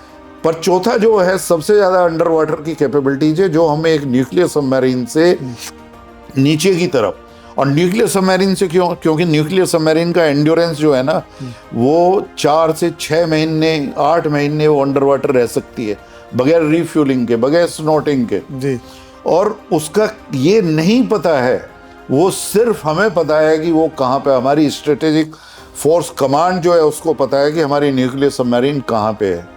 पर चौथा जो है सबसे ज़्यादा अंडर वाटर की कैपेबिलिटीज है, जो हमें एक न्यूक्लियर सबमरीन से नीचे की तरफ। और न्यूक्लियर सबमरीन से क्यों? क्योंकि न्यूक्लियर सबमरीन का एंड्योरेंस जो है ना, वो 4 से 6 महीने 8 महीने वो अंडर वाटर रह सकती है, बगैर रिफ्यूलिंग के, बगैर स्नोटिंग के जी। और उसका ये नहीं पता है, वो सिर्फ हमें पता है कि वो कहाँ पे, हमारी स्ट्रेटेजिक फोर्स कमांड जो है उसको पता है कि हमारी न्यूक्लियर सबमरीन कहाँ पे है।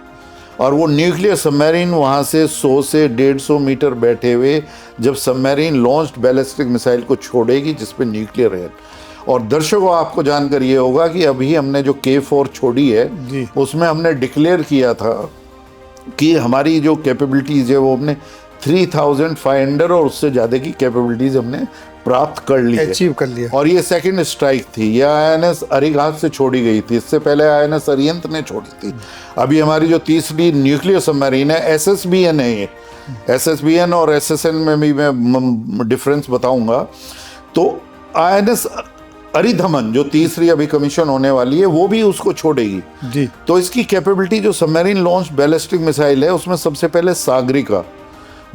और वो न्यूक्लियर सबमरीन वहाँ से 100 से 150 मीटर बैठे हुए जब सबमरीन लॉन्च्ड बैलिस्टिक मिसाइल को छोड़ेगी जिस पे न्यूक्लियर है। और दर्शकों, आपको जानकर ये होगा कि अभी हमने जो K4 छोड़ी है उसमें हमने डिक्लेयर किया था कि हमारी जो कैपेबिलिटीज़ है वो हमने 3,500 और उससे ज़्यादा की कैपेबिलिटीज़ हमने प्राप्त कर ली, अचीव कर लिया। और ये सेकंड स्ट्राइक थी, यह INS अरिघात से छोड़ी गई थी, इससे पहले INS अरिहंत ने छोड़ी थी। अभी हमारी जो तीसरी न्यूक्लियर सबमरीन है SSBN है, ये SSBN और SSN में भी मैं डिफरेंस बताऊंगा। तो INS अरिधमन जो तीसरी अभी कमीशन होने वाली है वो भी उसको छोड़ेगी जी। तो इसकी कैपेबिलिटी जो सबमरीन लॉन्च बैलिस्टिक मिसाइल है उसमें सबसे पहले सागरिका,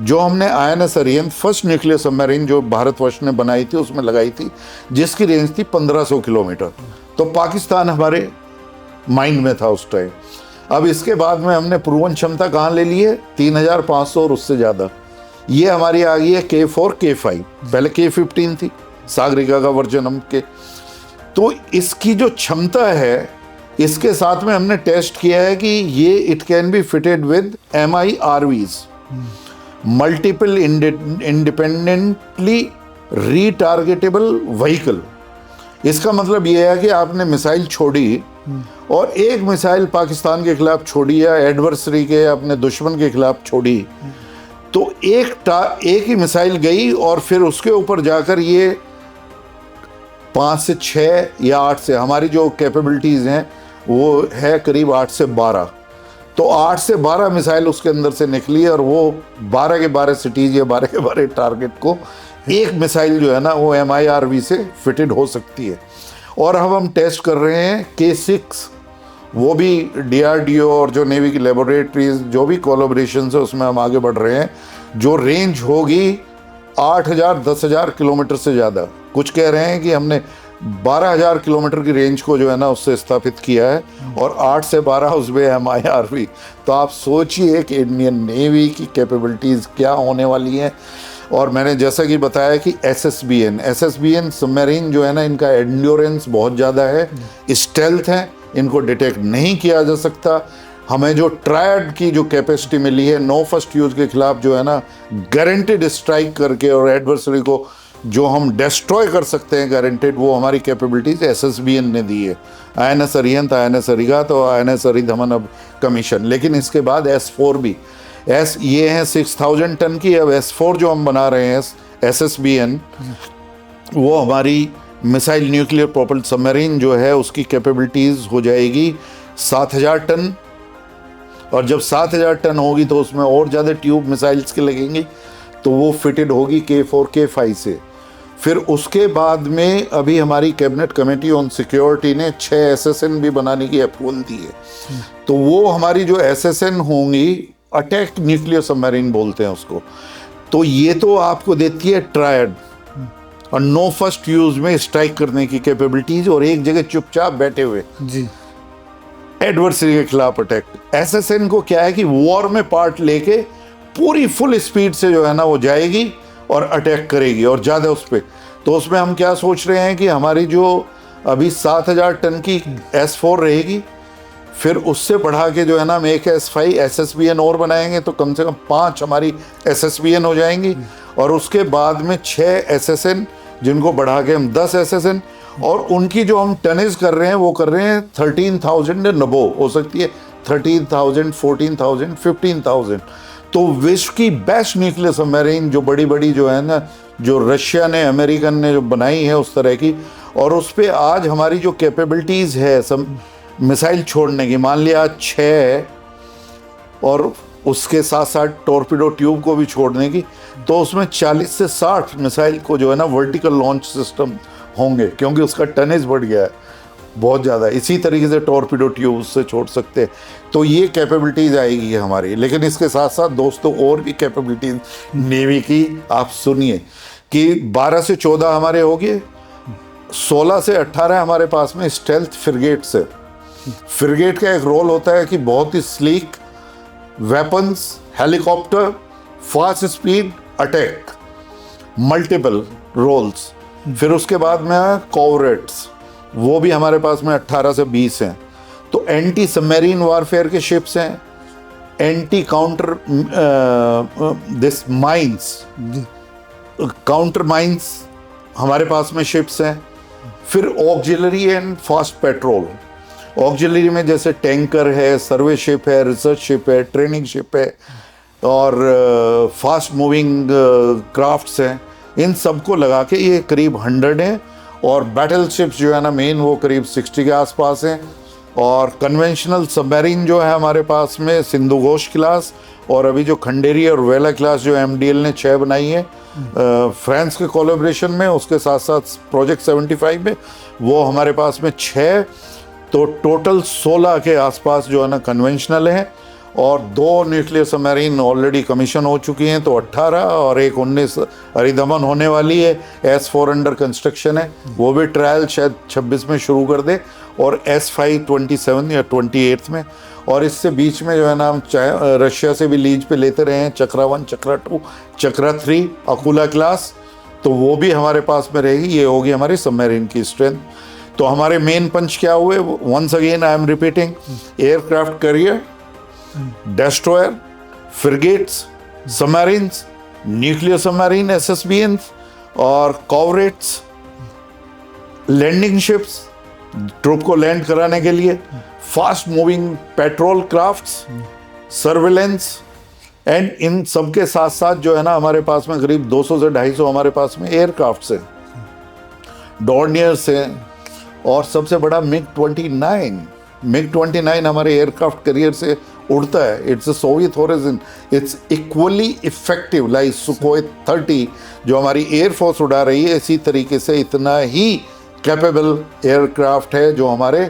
जो हमने INS Arihant first nuclear submarine जो भारतवर्ष ने बनाई थी उसमें लगाई थी, जिसकी रेंज थी 1500 किलोमीटर। तो पाकिस्तान हमारे माइंड में था उस टाइम। अब इसके बाद में हमने प्रूवन क्षमता कहाँ ले ली है? 3,500 और उससे ज़्यादा। ये हमारी आ गई है K4 K5, पहले K15 थी सागरिका का वर्जन हम के। तो इसकी जो क्षमता है, इसके साथ में हमने टेस्ट किया है कि ये it can be fitted with MIRVs, multiple independently retargetable vehicle. इसका मतलब ये है कि आपने मिसाइल छोड़ी और एक मिसाइल पाकिस्तान के खिलाफ छोड़ी या एडवर्सरी के अपने दुश्मन के खिलाफ छोड़ी, तो एक ही मिसाइल गई और फिर उसके ऊपर जाकर ये 5 से 6 या 8 से, हमारी जो कैपेबिलिटीज़ हैं वो है करीब 8 से 12, तो 8 से 12 मिसाइल उसके अंदर से निकली और वो 12 के 12 सिटीज़ या 12 के 12 टारगेट को एक मिसाइल जो है ना वो MIRV से फिटेड हो सकती है। और अब हम टेस्ट कर रहे हैं K6, वो भी DRDO और जो नेवी की लेबोरेटरीज जो भी कोलैबोरेशन है उसमें हम आगे बढ़ रहे हैं, जो रेंज होगी 8,000 10,000 किलोमीटर से ज़्यादा। कुछ कह रहे हैं कि हमने 12,000 किलोमीटर की रेंज को जो है ना उससे स्थापित किया है और 8 से 12 उसमें MIRV। तो आप सोचिए कि इंडियन नेवी की कैपेबिलिटीज़ क्या होने वाली हैं। और मैंने जैसा कि बताया कि SSBN सबमरीन जो है ना, इनका एंड्योरेंस बहुत ज़्यादा है, स्टेल्थ है, इनको डिटेक्ट नहीं किया जा सकता। हमें जो ट्रायड की जो कैपेसिटी मिली है नो फर्स्ट यूज़ के खिलाफ जो है ना गारंटेड स्ट्राइक करके और एडवर्सरी को जो हम डिस्ट्रॉय कर सकते हैं गारंटेड, वो हमारी कैपेबिलिटीज SSBN ने दी है। INS अरिहंत, INS अरिगात और INS अरिधमन अब कमीशन। लेकिन इसके बाद S4 भी ये हैं 6000 टन की। अब S4 जो हम बना रहे हैं SSBN, वो हमारी मिसाइल न्यूक्लियर प्रोपल्ड सबमरीन जो है उसकी कैपेबिलिटीज हो जाएगी 7000 टन। और जब 7000 टन होगी तो उसमें और ज़्यादा ट्यूब मिसाइल्स के लगेंगी, तो वो फिटेड होगी K4 K5 से। फिर उसके बाद में अभी हमारी कैबिनेट कमेटी ऑन सिक्योरिटी ने 6 SSN भी बनाने की अप्रूवल दी है। तो वो हमारी जो SSN होंगी, अटैक न्यूक्लियर सबमरीन बोलते हैं उसको। तो ये तो आपको देती है ट्रायड और नो फर्स्ट यूज में स्ट्राइक करने की कैपेबिलिटीज, और एक जगह चुपचाप बैठे हुए जी एडवर्सरी के खिलाफ अटैक। SSN को क्या है कि वॉर में पार्ट लेके पूरी फुल स्पीड से जो है ना वो जाएगी और अटैक करेगी और ज़्यादा उस पर। तो उसमें हम क्या सोच रहे हैं कि हमारी जो अभी 7000 टन की S4 रहेगी, फिर उससे बढ़ा के जो है ना हम एक S5 SSBN और बनाएंगे, तो कम से कम 5 हमारी SSBN हो जाएंगी। और उसके बाद में 6 SSN, जिनको बढ़ा के हम 10 SSN, और उनकी जो हम टनेज कर रहे हैं वो कर रहे हैं 13,000 नबो, हो सकती है 13,000, 14,000, 15,000। तो विश्व की बेस्ट न्यूक्लियर सबमरीन जो बड़ी बड़ी जो है ना, जो रशिया ने, अमेरिकन ने जो बनाई है उस तरह की, और उस पर आज हमारी जो कैपेबिलिटीज़ है सब मिसाइल छोड़ने की, मान लिया 6 और उसके साथ साथ टॉर्पिडो ट्यूब को भी छोड़ने की, तो उसमें 40 से 60 मिसाइल को जो है ना वर्टिकल लॉन्च सिस्टम होंगे, क्योंकि उसका टनेज बढ़ गया है बहुत ज़्यादा। इसी तरीके से टॉर्पिडो ट्यूब उससे छोड़ सकते हैं। तो ये कैपेबिलिटीज़ आएगी हमारी। लेकिन इसके साथ साथ दोस्तों और भी कैपेबिलिटीज़ नेवी की आप सुनिए कि 12 से 14 हमारे हो गए, 16 से 18 हमारे पास में स्टेल्थ फ्रिगेट्स है। फ्रिगेट का एक रोल होता है कि बहुत ही sleek weapons, helicopter, fast speed, attack, multiple roles. फिर उसके बाद में है कॉवरेट्स, वो भी हमारे पास में 18 से 20 हैं। तो एंटी सबमरीन वारफेयर के शिप्स हैं, anti counter this mines, counter mines हमारे पास में शिप्स हैं। फिर auxiliary and fast patrol. Auxiliary में जैसे टैंकर है, सर्वे शिप है, रिसर्च शिप है, ट्रेनिंग शिप है, और फास्ट मूविंग क्राफ्ट्स हैं। इन सबको लगा के ये करीब 100 हैं। और बैटल शिप्स जो है ना मेन, वो करीब 60 के आसपास हैं। और कन्वेंशनल सबमरीन जो है हमारे पास में सिंधु घोष क्लास, और अभी जो खंडेरी और वेला क्लास जो MDL ने 6 बनाई है फ्रांस के कोलैबोरेशन में, उसके साथ साथ प्रोजेक्ट 75 में, वो हमारे पास में 6। तो टोटल 16 के आसपास जो है ना कन्वेंशनल हैं, और 2 न्यूक्लियर सबमरीन ऑलरेडी कमीशन हो चुकी हैं, तो 18, और एक 19 अरिदमन होने वाली है। S4 अंडर कंस्ट्रक्शन है, वो भी ट्रायल शायद 26 में शुरू कर दे, और S5 27 या 28 में। और इससे बीच में जो है ना हम रशिया से भी लीज पे लेते रहे हैं, चक्रा 1, चक्रा 2, चक्रा 3, अकुला क्लास, तो वो भी हमारे पास में रहेगी। ये होगी हमारी सबमरीन की स्ट्रेंथ। तो हमारे मेन पंच क्या हुए, once again I am repeating, aircraft carrier, destroyer, frigates, submarines, nuclear submarine SSBNs और corvettes, लैंडिंग शिप्स, ट्रूप को लैंड कराने के लिए, fast moving patrol crafts, surveillance, and इन सब के साथ साथ जो है ना हमारे पास में करीब 200 से 250 हमारे पास में एयरक्राफ्ट्स हैं, डॉर्नियर्स हैं, और सबसे बड़ा मिग 29 हमारे एयरक्राफ्ट करियर से उड़ता है। It's a Soviet origin, it's equally effective like Sukhoi 30 जो हमारी एयरफोर्स उड़ा रही है, इसी तरीके से इतना ही कैपेबल एयरक्राफ्ट है जो हमारे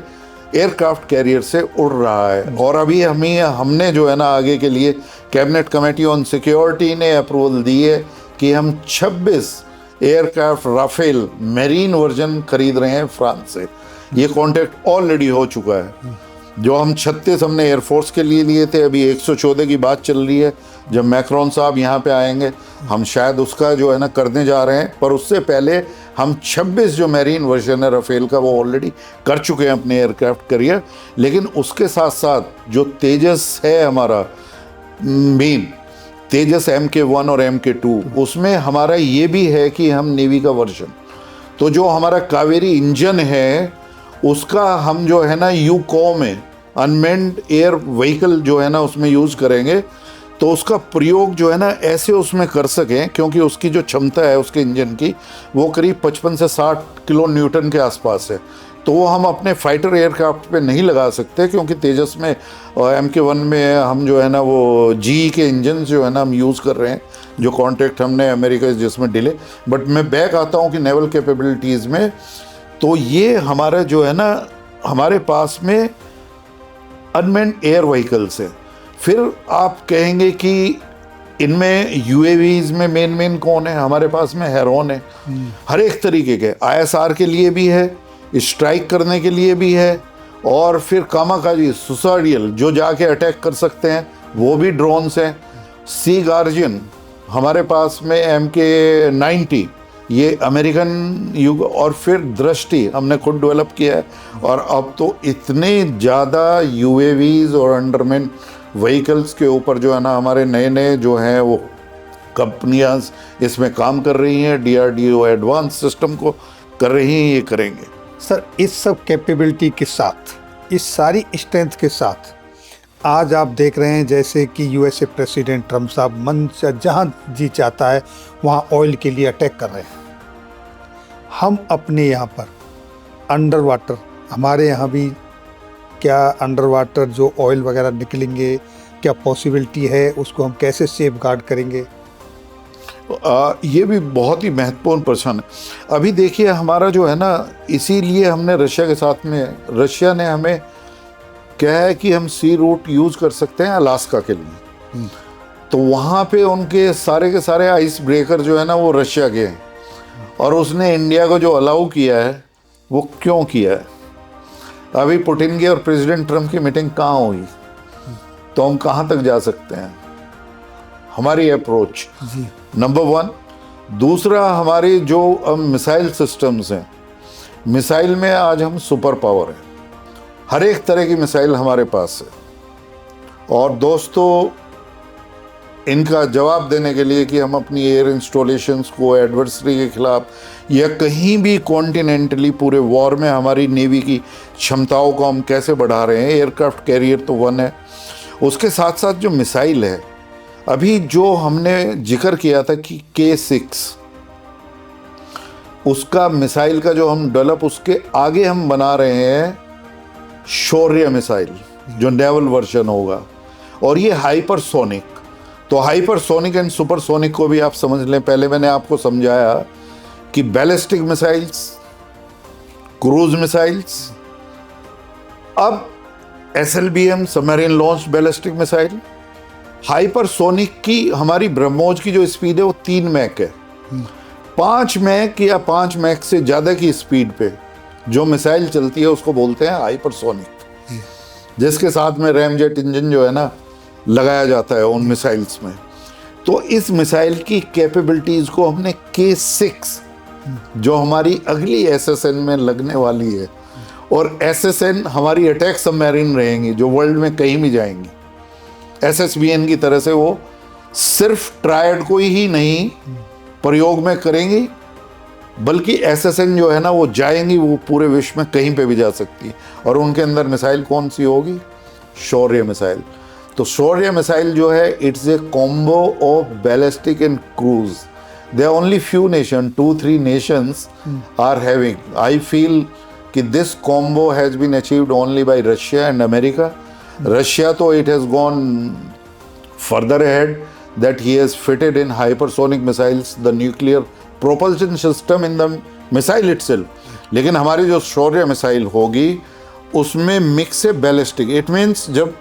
एयरक्राफ्ट कैरियर से उड़ रहा है। और अभी हमने जो है ना आगे के लिए कैबिनेट कमेटी ऑन सिक्योरिटी ने अप्रूवल दी है कि हम 26 एयरक्राफ्ट राफेल मेरीन वर्जन खरीद रहे हैं फ्रांस से। ये कॉन्ट्रैक्ट ऑलरेडी हो चुका है। जो हम 36 हमने एयरफोर्स के लिए लिए थे, अभी 114 की बात चल रही है। जब मैक्रोन साहब यहाँ पे आएंगे हम शायद उसका जो है ना करने जा रहे हैं, पर उससे पहले हम 26 जो मेरीन वर्जन है राफेल का वो ऑलरेडी कर चुके हैं अपने एयरक्राफ्ट करियर। लेकिन उसके साथ साथ जो तेजस है हमारा मेन तेजस MK1 और MK2, उसमें हमारा ये भी है कि हम नेवी का वर्जन, तो जो हमारा कावेरी इंजन है उसका हम जो है ना यूकॉ में अनमेन्ड एयर व्हीकल जो है ना उसमें यूज़ करेंगे, तो उसका प्रयोग जो है ना ऐसे उसमें कर सकें, क्योंकि उसकी जो क्षमता है उसके इंजन की वो करीब 55 से 60 किलो न्यूटन के आसपास है। तो वो हम अपने फाइटर एयरक्राफ्ट पे नहीं लगा सकते, क्योंकि तेजस में और MK1 में हम जो है ना वो GE के इंजन जो है ना हम यूज़ कर रहे हैं, जो कॉन्ट्रैक्ट हमने अमेरिका जिसमें डिले। बट मैं बैक आता हूँ कि नेवल कैपेबिलिटीज़ में, तो ये हमारा जो है ना हमारे पास में अनमेन्ड एयर व्हीकल्स है। फिर आप कहेंगे कि इनमें UAVs में मेन कौन है, हमारे पास में हेरॉन है, हर एक तरीके के ISR के लिए भी है, स्ट्राइक करने के लिए भी है, और फिर कामाकाजी सुसाइडियल जो जाके अटैक कर सकते हैं वो भी ड्रोन्स हैं। सी गार्जियन हमारे पास में MK90 ये अमेरिकन युग, और फिर दृष्टि हमने खुद डेवलप किया है। और अब तो इतने ज़्यादा UAVs और अंडरमैन व्हीकल्स के ऊपर जो है ना हमारे नए जो हैं वो कंपनियां इसमें काम कर रही हैं, DRDO एडवांस सिस्टम को कर रही हैं, ये करेंगे। सर, इस सब कैपेबिलिटी के साथ, इस सारी स्ट्रेंथ के साथ आज आप देख रहे हैं जैसे कि USA प्रेसिडेंट ट्रम्प साहब मन जहाँ जी चाहता है वहाँ ऑयल के लिए अटैक कर रहे हैं। हम अपने यहाँ पर अंडर वाटर, हमारे यहाँ भी क्या अंडर वाटर जो ऑयल वगैरह निकलेंगे, क्या पॉसिबिलिटी है, उसको हम कैसे सेफ गार्ड करेंगे? ये भी बहुत ही महत्वपूर्ण प्रश्न है। अभी देखिए हमारा जो है ना, इसीलिए हमने रशिया के साथ में, रशिया ने हमें क्या है कि हम सी रूट यूज़ कर सकते हैं अलास्का के लिए, तो वहाँ पे उनके सारे के सारे आइस ब्रेकर जो है ना वो रशिया के हैं, और उसने इंडिया को जो अलाउ किया है वो क्यों किया है? अभी पुतिन की और प्रेसिडेंट ट्रम्प की मीटिंग कहाँ हुई, तो हम कहाँ तक जा सकते हैं? हमारी अप्रोच नंबर 1। दूसरा, हमारी जो मिसाइल सिस्टम्स हैं, मिसाइल में आज हम सुपर पावर हैं, हर एक तरह की मिसाइल हमारे पास है। और दोस्तों, इनका जवाब देने के लिए कि हम अपनी एयर इंस्टॉलेशंस को एडवर्सरी के खिलाफ या कहीं भी कॉन्टिनेंटली पूरे वॉर में हमारी नेवी की क्षमताओं को हम कैसे बढ़ा रहे हैं, एयरक्राफ्ट कैरियर तो 1 है, उसके साथ साथ जो मिसाइल है, अभी जो हमने जिक्र किया था कि K6, उसका मिसाइल का जो हम डेवलप, उसके आगे हम बना रहे हैं शौर्य मिसाइल, जो नेवल वर्जन होगा, और ये हाइपरसोनिक। तो हाइपरसोनिक एंड सुपरसोनिक को भी आप समझ लें। पहले मैंने आपको समझाया कि बैलिस्टिक मिसाइल्स, क्रूज मिसाइल्स, अब SLBM submarine launch ballistic missile. Hypersonic की हमारी ब्रह्मोस की जो स्पीड है वो 3 मैक है। 5 मैक या 5 मैक से ज़्यादा की स्पीड पे जो मिसाइल चलती है उसको बोलते हैं हाइपरसोनिक, जिसके साथ में रैमजेट इंजन जो है ना लगाया जाता है उन मिसाइल्स में। तो इस मिसाइल की कैपेबिलिटीज़ को हमने K6, जो हमारी अगली SSN में लगने वाली है, और SSN हमारी अटैक सबमरीन रहेंगी जो वर्ल्ड में कहीं भी जाएंगी, SSBN की तरह से वो सिर्फ ट्रायड को ही नहीं प्रयोग में करेंगी, बल्कि SSN जो है ना वो जाएंगी, वो पूरे विश्व में कहीं पे भी जा सकती है। और उनके अंदर मिसाइल कौन सी होगी? शौर्य मिसाइल। तो शौर्य मिसाइल जो है, it's a combo of ballistic and cruise. There are only few nation, 2-3 nations are having. I feel कि this combo has been achieved only by Russia and America. Russia, though it has gone further ahead, that he has fitted in hypersonic missiles the nuclear propulsion system in the missile itself. लेकिन हमारी जो शौर्य missile होगी उसमें mix है ballistic. It means जब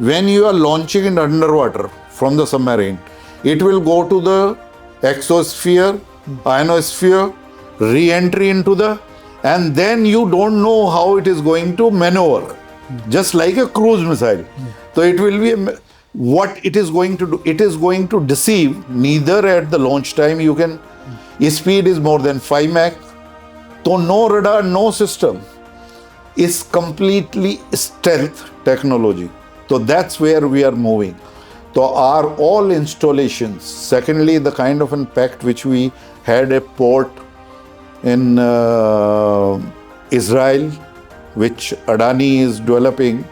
when you are launching it underwater from the submarine, it will go to the exosphere, ionosphere, re-entry into the, and then you don't know how it is going to maneuver. Just like a cruise missile. So it will be what it is going to do. It is going to deceive neither at the launch time. You can, speed is more than 5 Mach. So no radar, no system is completely stealth technology. So that's where we are moving. So are all installations. Secondly, the kind of impact which we had a port in Israel, which Adani is developing,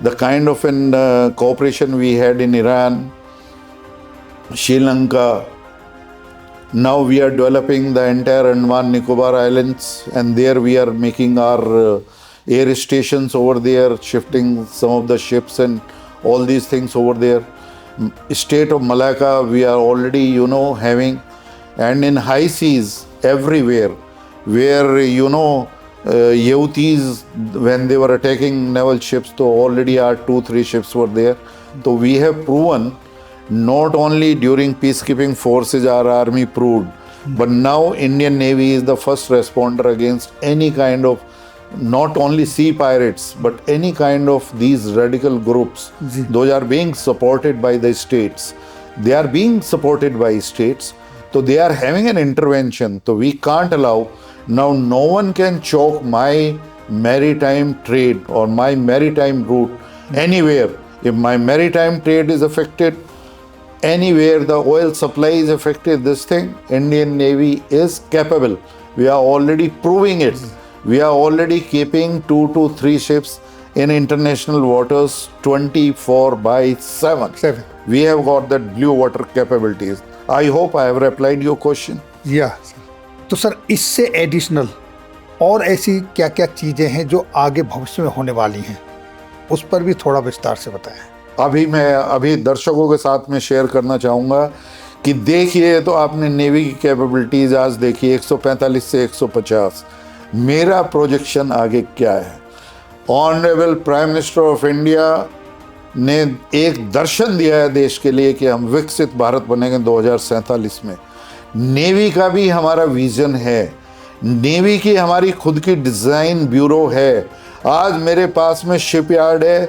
the kind of cooperation we had in Iran, Sri Lanka. Now we are developing the entire Andaman Nicobar Islands, and there we are making our air stations over there, shifting some of the ships and all these things over there. State of Malacca we are already having, and in high seas everywhere where Houthis, when they were attacking naval ships, so already our 2-3 ships were there. So we have proven, not only during peacekeeping forces our army proved, but now Indian Navy is the first responder against any kind of, not only sea pirates, but any kind of these radical groups. Those are being supported by the states. They are being supported by states. So they are having an intervention. So we can't allow. Now no one can choke my maritime trade or my maritime route anywhere. If my maritime trade is affected, anywhere the oil supply is affected, this thing, Indian Navy is capable. We are already proving it. We are already keeping 2 to 3 ships in international waters 24/7. We have got that blue water capabilities. I hope I have replied your question. या तो sir, इससे additional और ऐसी क्या क्या चीज़ें हैं जो आगे भविष्य में होने वाली हैं, उस पर भी थोड़ा विस्तार से बताएं। अभी दर्शकों के साथ में शेयर करना चाहूँगा कि देखिए, तो आपने नेवी की कैपेबिलिटीज़ आज देखिए 145 से 150। मेरा प्रोजेक्शन आगे क्या है? Honourable prime minister of India ने एक दर्शन दिया है देश के लिए कि हम विकसित भारत बनेंगे 2047 में। नेवी का भी हमारा विजन है, नेवी की हमारी खुद की डिज़ाइन ब्यूरो है। आज मेरे पास में शिपयार्ड है,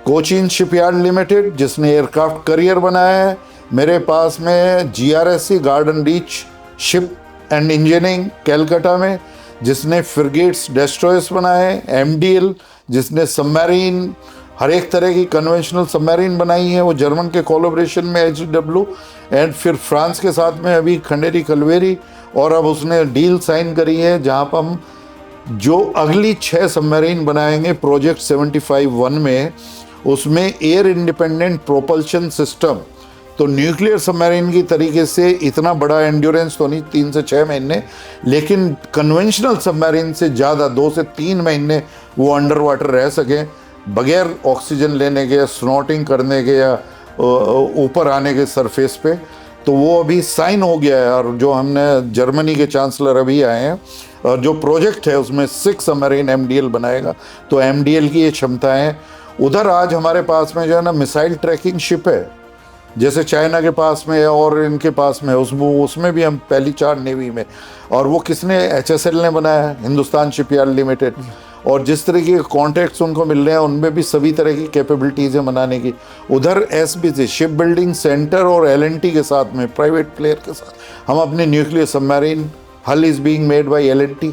कोचिन शिपयार्ड लिमिटेड, जिसने एयरक्राफ्ट करियर बनाया है। मेरे पास में GRSC garden reach ship and engineering Calcutta में, जिसने फ्रिगेट्स डेस्ट्रॉयर्स बनाए हैं। MDL जिसने सबमरीन, हर एक तरह की कन्वेंशनल सबमरीन बनाई है, वो जर्मन के कोलैबोरेशन में HW, एंड फिर फ्रांस के साथ में अभी खंडेरी कलवेरी, और अब उसने डील साइन करी है जहाँ पर हम जो अगली 6 सबमरीन बनाएंगे प्रोजेक्ट 75-1 में, उसमें एयर इंडिपेंडेंट प्रोपल्शन सिस्टम। तो न्यूक्लियर सबमरीन की तरीके से इतना बड़ा एंड्योरेंस तो नहीं, 3 से 6 महीने, लेकिन कन्वेंशनल सबमरीन से ज़्यादा 2 से 3 महीने वो अंडर वाटर रह सकें बगैर ऑक्सीजन लेने के, स्नॉटिंग करने के या ऊपर आने के सरफेस पे। तो वो अभी साइन हो गया है, और जो हमने जर्मनी के चांसलर अभी आए हैं, और जो प्रोजेक्ट है उसमें 6 सबमरीन MDL बनाएगा। तो MDL की ये क्षमताएँ हैं। उधर आज हमारे पास में जो है ना मिसाइल ट्रैकिंग शिप है, जैसे चाइना के पास में है और इनके पास में, उसमें भी हम पहली 4 नेवी में, और वो किसने, HSL ने बनाया है, हिंदुस्तान शिपयार्ड लिमिटेड। और जिस तरह के कॉन्ट्रैक्ट्स उनको मिल रहे हैं उनमें भी सभी तरह की कैपेबिलिटीज़ है बनाने की। उधर SBC शिप बिल्डिंग सेंटर और L&T के साथ में, प्राइवेट प्लेयर के साथ, हम अपने न्यूक्लियर सबमरीन हल is being made by L&T।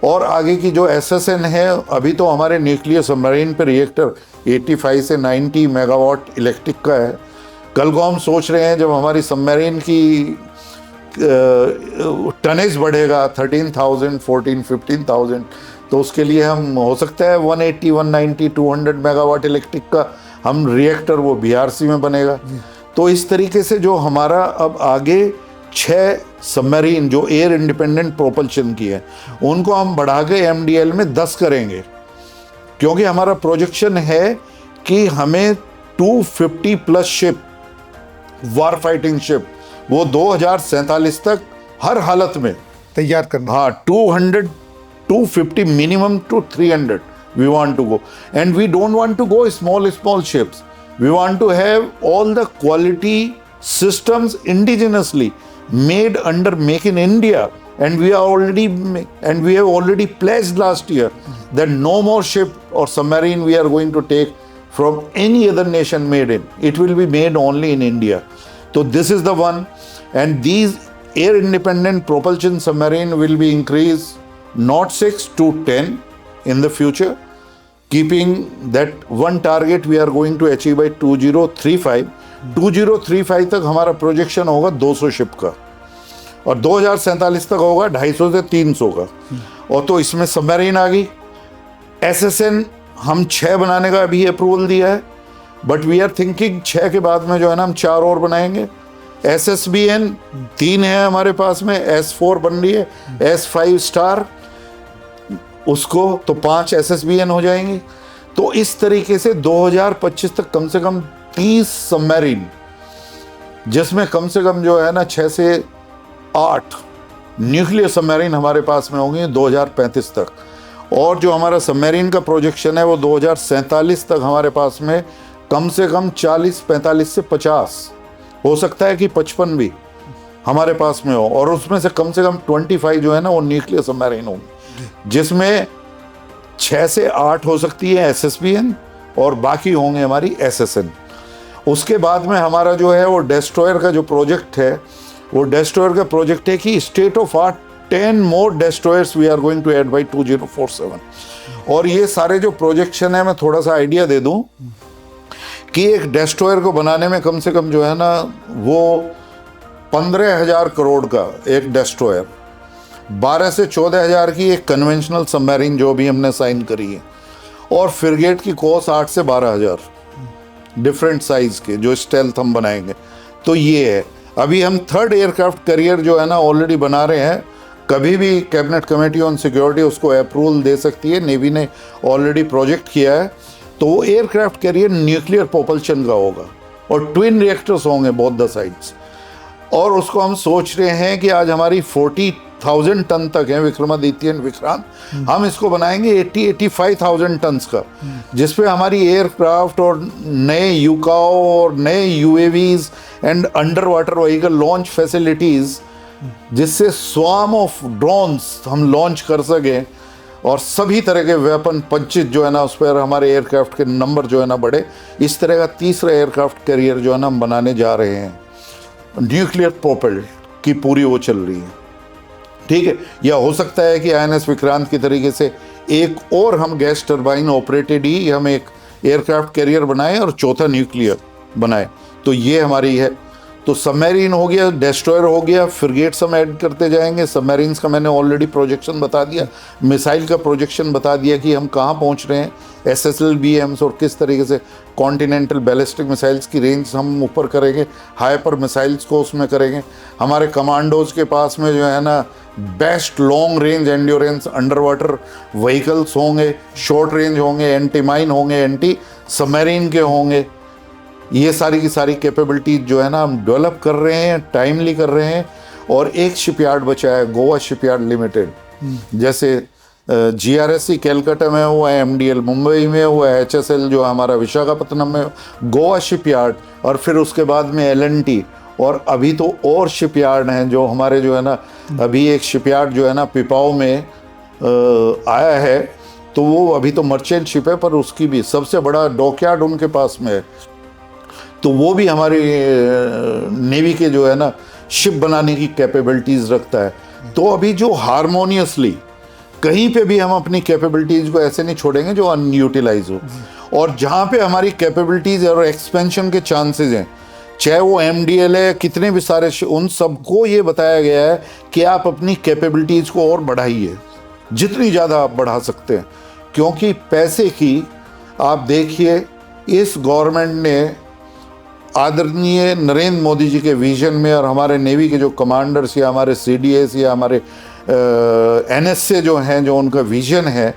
और आगे की जो SSN है, अभी तो हमारे न्यूक्लियर सबमरीन पर रिएक्टर 85 से 90 मेगावाट इलेक्ट्रिक का है। कल को हम सोच रहे हैं जब हमारी सबमरीन की टनेज बढ़ेगा 13,000, 14, 15,000, तो उसके लिए हम हो सकता है 180, 190, 200 मेगावाट इलेक्ट्रिक का हम रिएक्टर वो BRC में बनेगा। तो इस तरीके से जो हमारा अब आगे 6 सबमरीन जो एयर इंडिपेंडेंट प्रोपल्शन की है, उनको हम बढ़ा के MDL में 10 करेंगे, क्योंकि हमारा प्रोजेक्शन है कि हमें 250 प्लस शिप, वार फाइटिंग शिप, वो 2047 तक हर हालत में तैयार करना। हाँ, 200, 250 minimum to 300 we want to go, and we don't want to go small ships. We want to have all the quality systems indigenously made under Make in India, and we have already pledged last year that no more ship or submarine we are going to take from any other nation made in. It will be made only in India. So this is the one, and these air independent propulsion submarine will be increased not 6 to 10 in the future, keeping that one target we are going to achieve by 2035 2035 तक हमारा projection होगा 200 ship का, और 2047 तक होगा 250 से 300 का। और तो इसमें सबमरीन आ गई। SSN हम 6 बनाने का अभी अप्रूवल दिया है, बट वी आर थिंकिंग 6 के बाद में जो है ना हम 4 और बनाएंगे। SSBN 3 है हमारे पास में, S4 बन रही है, S5 स्टार उसको, तो 5 SSBN हो जाएंगी। तो इस तरीके से 2025 तक कम से कम 30 सबमरीन, जिसमें कम से कम जो है ना 6 से 8 न्यूक्लियर सबमरीन हमारे पास में होंगे 2035 तक। और जो हमारा सबमरीन का प्रोजेक्शन है वो 2047 तक हमारे पास में कम से कम 40, 45 से 50, हो सकता है कि 55 भी हमारे पास में हो, और उसमें से कम 25 जो है ना वो न्यूक्लियर सबमरीन होंगे, जिसमें 6 से 8 हो सकती है SSBN और बाकी होंगे हमारी SSN। उसके बाद में हमारा जो है वो डेस्ट्रॉयर का जो प्रोजेक्ट है, वो डेस्ट्रॉयर का प्रोजेक्ट है कि state of art 10 more destroyers we are going to add by 2047। और ये सारे जो प्रोजेक्शन है, मैं थोड़ा सा आइडिया दे दूं कि एक डेस्ट्रॉयर को बनाने में कम से कम जो है ना वो 15,000 करोड़ का एक डेस्ट्रॉयर, 12 से 14,000 की एक कन्वेंशनल सबमरीन जो भी हमने साइन करी है, और फ्रिगेट की कॉस्ट 8 से 12,000 डिफरेंट साइज के जो स्टेल्थ हम बनाएंगे। तो ये है। अभी हम 3rd एयरक्राफ्ट कैरियर जो है ना ऑलरेडी बना रहे हैं। कभी भी कैबिनेट कमेटी ऑन सिक्योरिटी उसको अप्रूवल दे सकती है, नेवी ने ऑलरेडी प्रोजेक्ट किया है। तो वो एयरक्राफ्ट कैरियर न्यूक्लियर प्रोपल्शन का होगा और ट्विन रिएक्टर्स होंगे बोथ द साइड्स। और उसको हम सोच रहे हैं कि आज हमारी 40,000 टन तक है विक्रमादित्य एंड विक्रांत, हम इसको बनाएंगे 80-85,000 टन्स का, जिसपे हमारी एयरक्राफ्ट और नए यूकाओ और नए UAVs and under water vehicle launch facilities, जिससे स्वार्म ऑफ ड्रोन्स हम लॉन्च कर सकें और सभी तरह के वेपन पंचित जो है ना उस पर हमारे एयरक्राफ्ट के नंबर जो है ना बढ़े। इस तरह का 3रा एयरक्राफ्ट कैरियर जो है ना हम बनाने जा रहे हैं। न्यूक्लियर प्रोपेल्ड की पूरी वो चल रही है, ठीक है। या हो सकता है कि INS विक्रांत की तरीके से एक और हम गैस टरबाइन ऑपरेटेड ही हम एक एयरक्राफ्ट कैरियर बनाए और 4था न्यूक्लियर बनाए। तो ये हमारी है। तो सबमरीन हो गया, डेस्ट्रॉयर हो गया, फ्रिगेट्स हम ऐड करते जाएंगे। सबमरीन्स का मैंने ऑलरेडी प्रोजेक्शन बता दिया, मिसाइल का प्रोजेक्शन बता दिया कि हम कहाँ पहुँच रहे हैं, SSLBMs और किस तरीके से कॉन्टिनेंटल बैलिस्टिक मिसाइल्स की रेंज हम ऊपर करेंगे, हाइपर मिसाइल्स को उसमें करेंगे। हमारे कमांडोज के पास में जो है ना best long range endurance under water vehicles होंगे, शॉर्ट रेंज होंगे, एंटी माइन होंगे, एंटी सबमरीन के होंगे। ये सारी की सारी कैपेबिलिटीज जो है ना हम डेवलप कर रहे हैं, टाइमली कर रहे हैं। और एक शिपयार्ड बचा है, गोवा शिपयार्ड लिमिटेड, जैसे GRSC कैलकाटा में हुआ है, MDL मुंबई में हुआ है, HSL जो हमारा विशाखापत्तनम में, गोवा शिपयार्ड, और फिर उसके बाद में LNT, और अभी तो और शिपयार्ड हैं जो हमारे जो है ना, अभी एक शिपयार्ड जो है ना पिपाओ में आया है, तो वो अभी तो मर्चेंट शिप है पर उसकी भी सबसे बड़ा डॉकयार्ड उनके पास में है। तो वो भी हमारी नेवी के जो है ना शिप बनाने की कैपेबिलिटीज़ रखता है। तो अभी जो हारमोनियसली कहीं पे भी हम अपनी कैपेबिलिटीज़ को ऐसे नहीं छोड़ेंगे जो अनयूटिलाइज हो, और जहाँ पे हमारी कैपेबिलिटीज़ और एक्सपेंशन के चांसेस हैं, चाहे वो MDL है, कितने भी सारे, उन सबको ये बताया गया है कि आप अपनी कैपेबिलिटीज़ को और बढ़ाइए, जितनी ज़्यादा आप बढ़ा सकते हैं। क्योंकि पैसे की आप देखिए, इस गवर्नमेंट ने आदरणीय नरेंद्र मोदी जी के विजन में और हमारे नेवी के जो कमांडर्स या हमारे CDS या हमारे NSA जो हैं, जो उनका विजन है,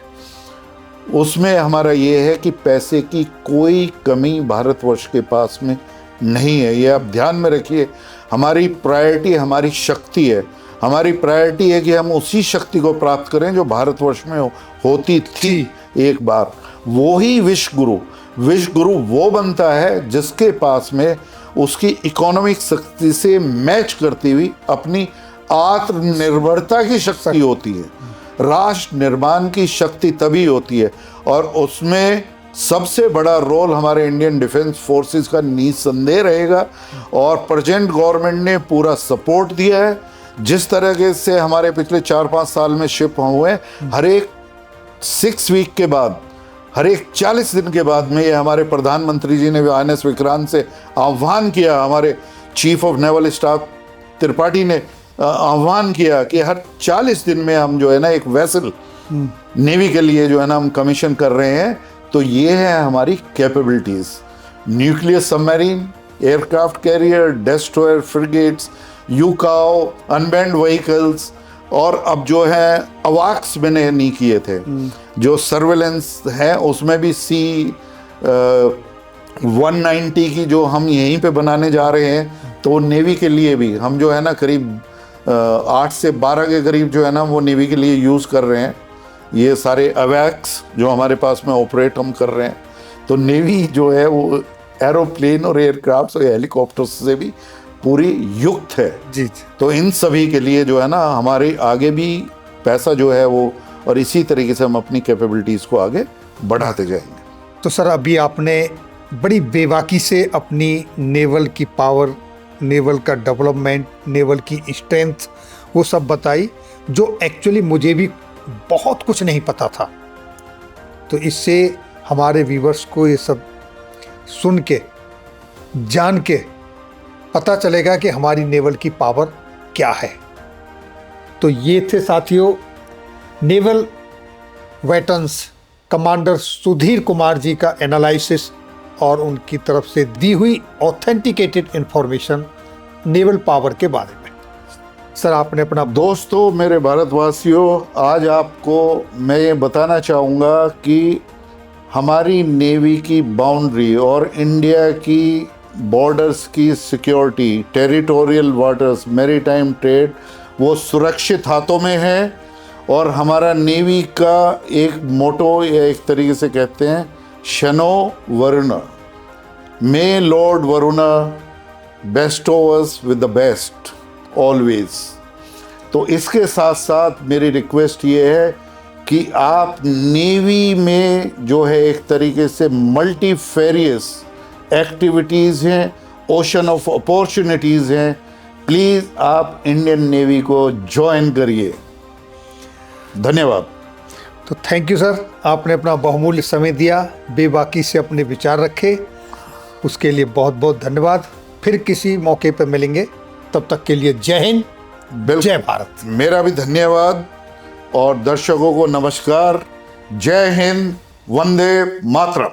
उसमें हमारा ये है कि पैसे की कोई कमी भारतवर्ष के पास में नहीं है। ये आप ध्यान में रखिए। हमारी प्रायोरिटी हमारी शक्ति है। हमारी प्रायोरिटी है कि हम उसी शक्ति को प्राप्त करें जो भारतवर्ष में होती थी एक बार। वो ही विश्व गुरु वो बनता है जिसके पास में उसकी इकोनॉमिक शक्ति से मैच करती हुई अपनी आत्मनिर्भरता की शक्ति होती है। राष्ट्र निर्माण की शक्ति तभी होती है, और उसमें सबसे बड़ा रोल हमारे इंडियन डिफेंस फोर्सेस का निस्संदेह रहेगा। और प्रेजेंट गवर्नमेंट ने पूरा सपोर्ट दिया है। जिस तरह से हमारे पिछले 4-5 साल में शिप हुए, हर एक 6 वीक के बाद हर एक 40 दिन के बाद में, ये हमारे प्रधानमंत्री जी ने भी INS विक्रांत से आह्वान किया, हमारे chief of naval staff Tripathi ने आह्वान किया कि हर 40 दिन में हम जो है ना एक वेसल नेवी के लिए जो है ना हम कमीशन कर रहे हैं। तो ये है हमारी capabilities, nuclear submarine, aircraft carrier, destroyer, frigates, यूकाओ, अनमैन्ड व्हीकल्स, और अब जो है अवाक्स मैंने नहीं किए थे, जो सर्वेलेंस है उसमें भी C-190 की जो हम यहीं पे बनाने जा रहे हैं। तो नेवी के लिए भी हम जो है ना करीब 8 से 12 के करीब जो है ना वो नेवी के लिए यूज़ कर रहे हैं। ये सारे अवैक्स जो हमारे पास में ऑपरेट हम कर रहे हैं। तो नेवी जो है वो एरोप्लेन और एयरक्राफ्ट और हेलीकॉप्टर से भी पूरी युक्त है जी। तो इन सभी के लिए जो है ना हमारे आगे भी पैसा जो है वो, और इसी तरीके से हम अपनी कैपेबिलिटीज़ को आगे बढ़ाते जाएंगे। तो सर अभी आपने बड़ी बेबाकी से अपनी नेवल की पावर, नेवल का डेवलपमेंट, नेवल की स्ट्रेंथ वो सब बताई, जो एक्चुअली मुझे भी बहुत कुछ नहीं पता था। तो इससे हमारे व्यूवर्स को ये सब सुन के, जान के पता चलेगा कि हमारी नेवल की पावर क्या है। तो ये थे साथियों naval veterans commander Sudhir Kumar ji का एनालिसिस और उनकी तरफ से दी हुई ऑथेंटिकेटेड इंफॉर्मेशन नेवल पावर के बारे में। सर आपने अपना दोस्तों, मेरे भारतवासियों, आज आपको मैं ये बताना चाहूँगा कि हमारी नेवी की बाउंड्री और इंडिया की बॉर्डर्स की security, territorial waters, maritime trade, वो सुरक्षित हाथों में है। और हमारा नेवी का एक मोटो, या एक तरीके से कहते हैं शनो Varuna, may lord Varuna bestow us with the best always. तो इसके साथ साथ मेरी रिक्वेस्ट ये है कि आप नेवी में जो है एक तरीके से मल्टीफेरियस एक्टिविटीज़ हैं, ओशन ऑफ अपॉर्चुनिटीज़ हैं, प्लीज़ आप इंडियन नेवी को ज्वाइन करिए। धन्यवाद। तो थैंक यू सर, आपने अपना बहुमूल्य समय दिया, बेबाकी से अपने विचार रखे, उसके लिए बहुत बहुत धन्यवाद। फिर किसी मौके पर मिलेंगे, तब तक के लिए जय हिंद, जय भारत। मेरा भी धन्यवाद और दर्शकों को नमस्कार। जय हिंद, वंदे मातरम।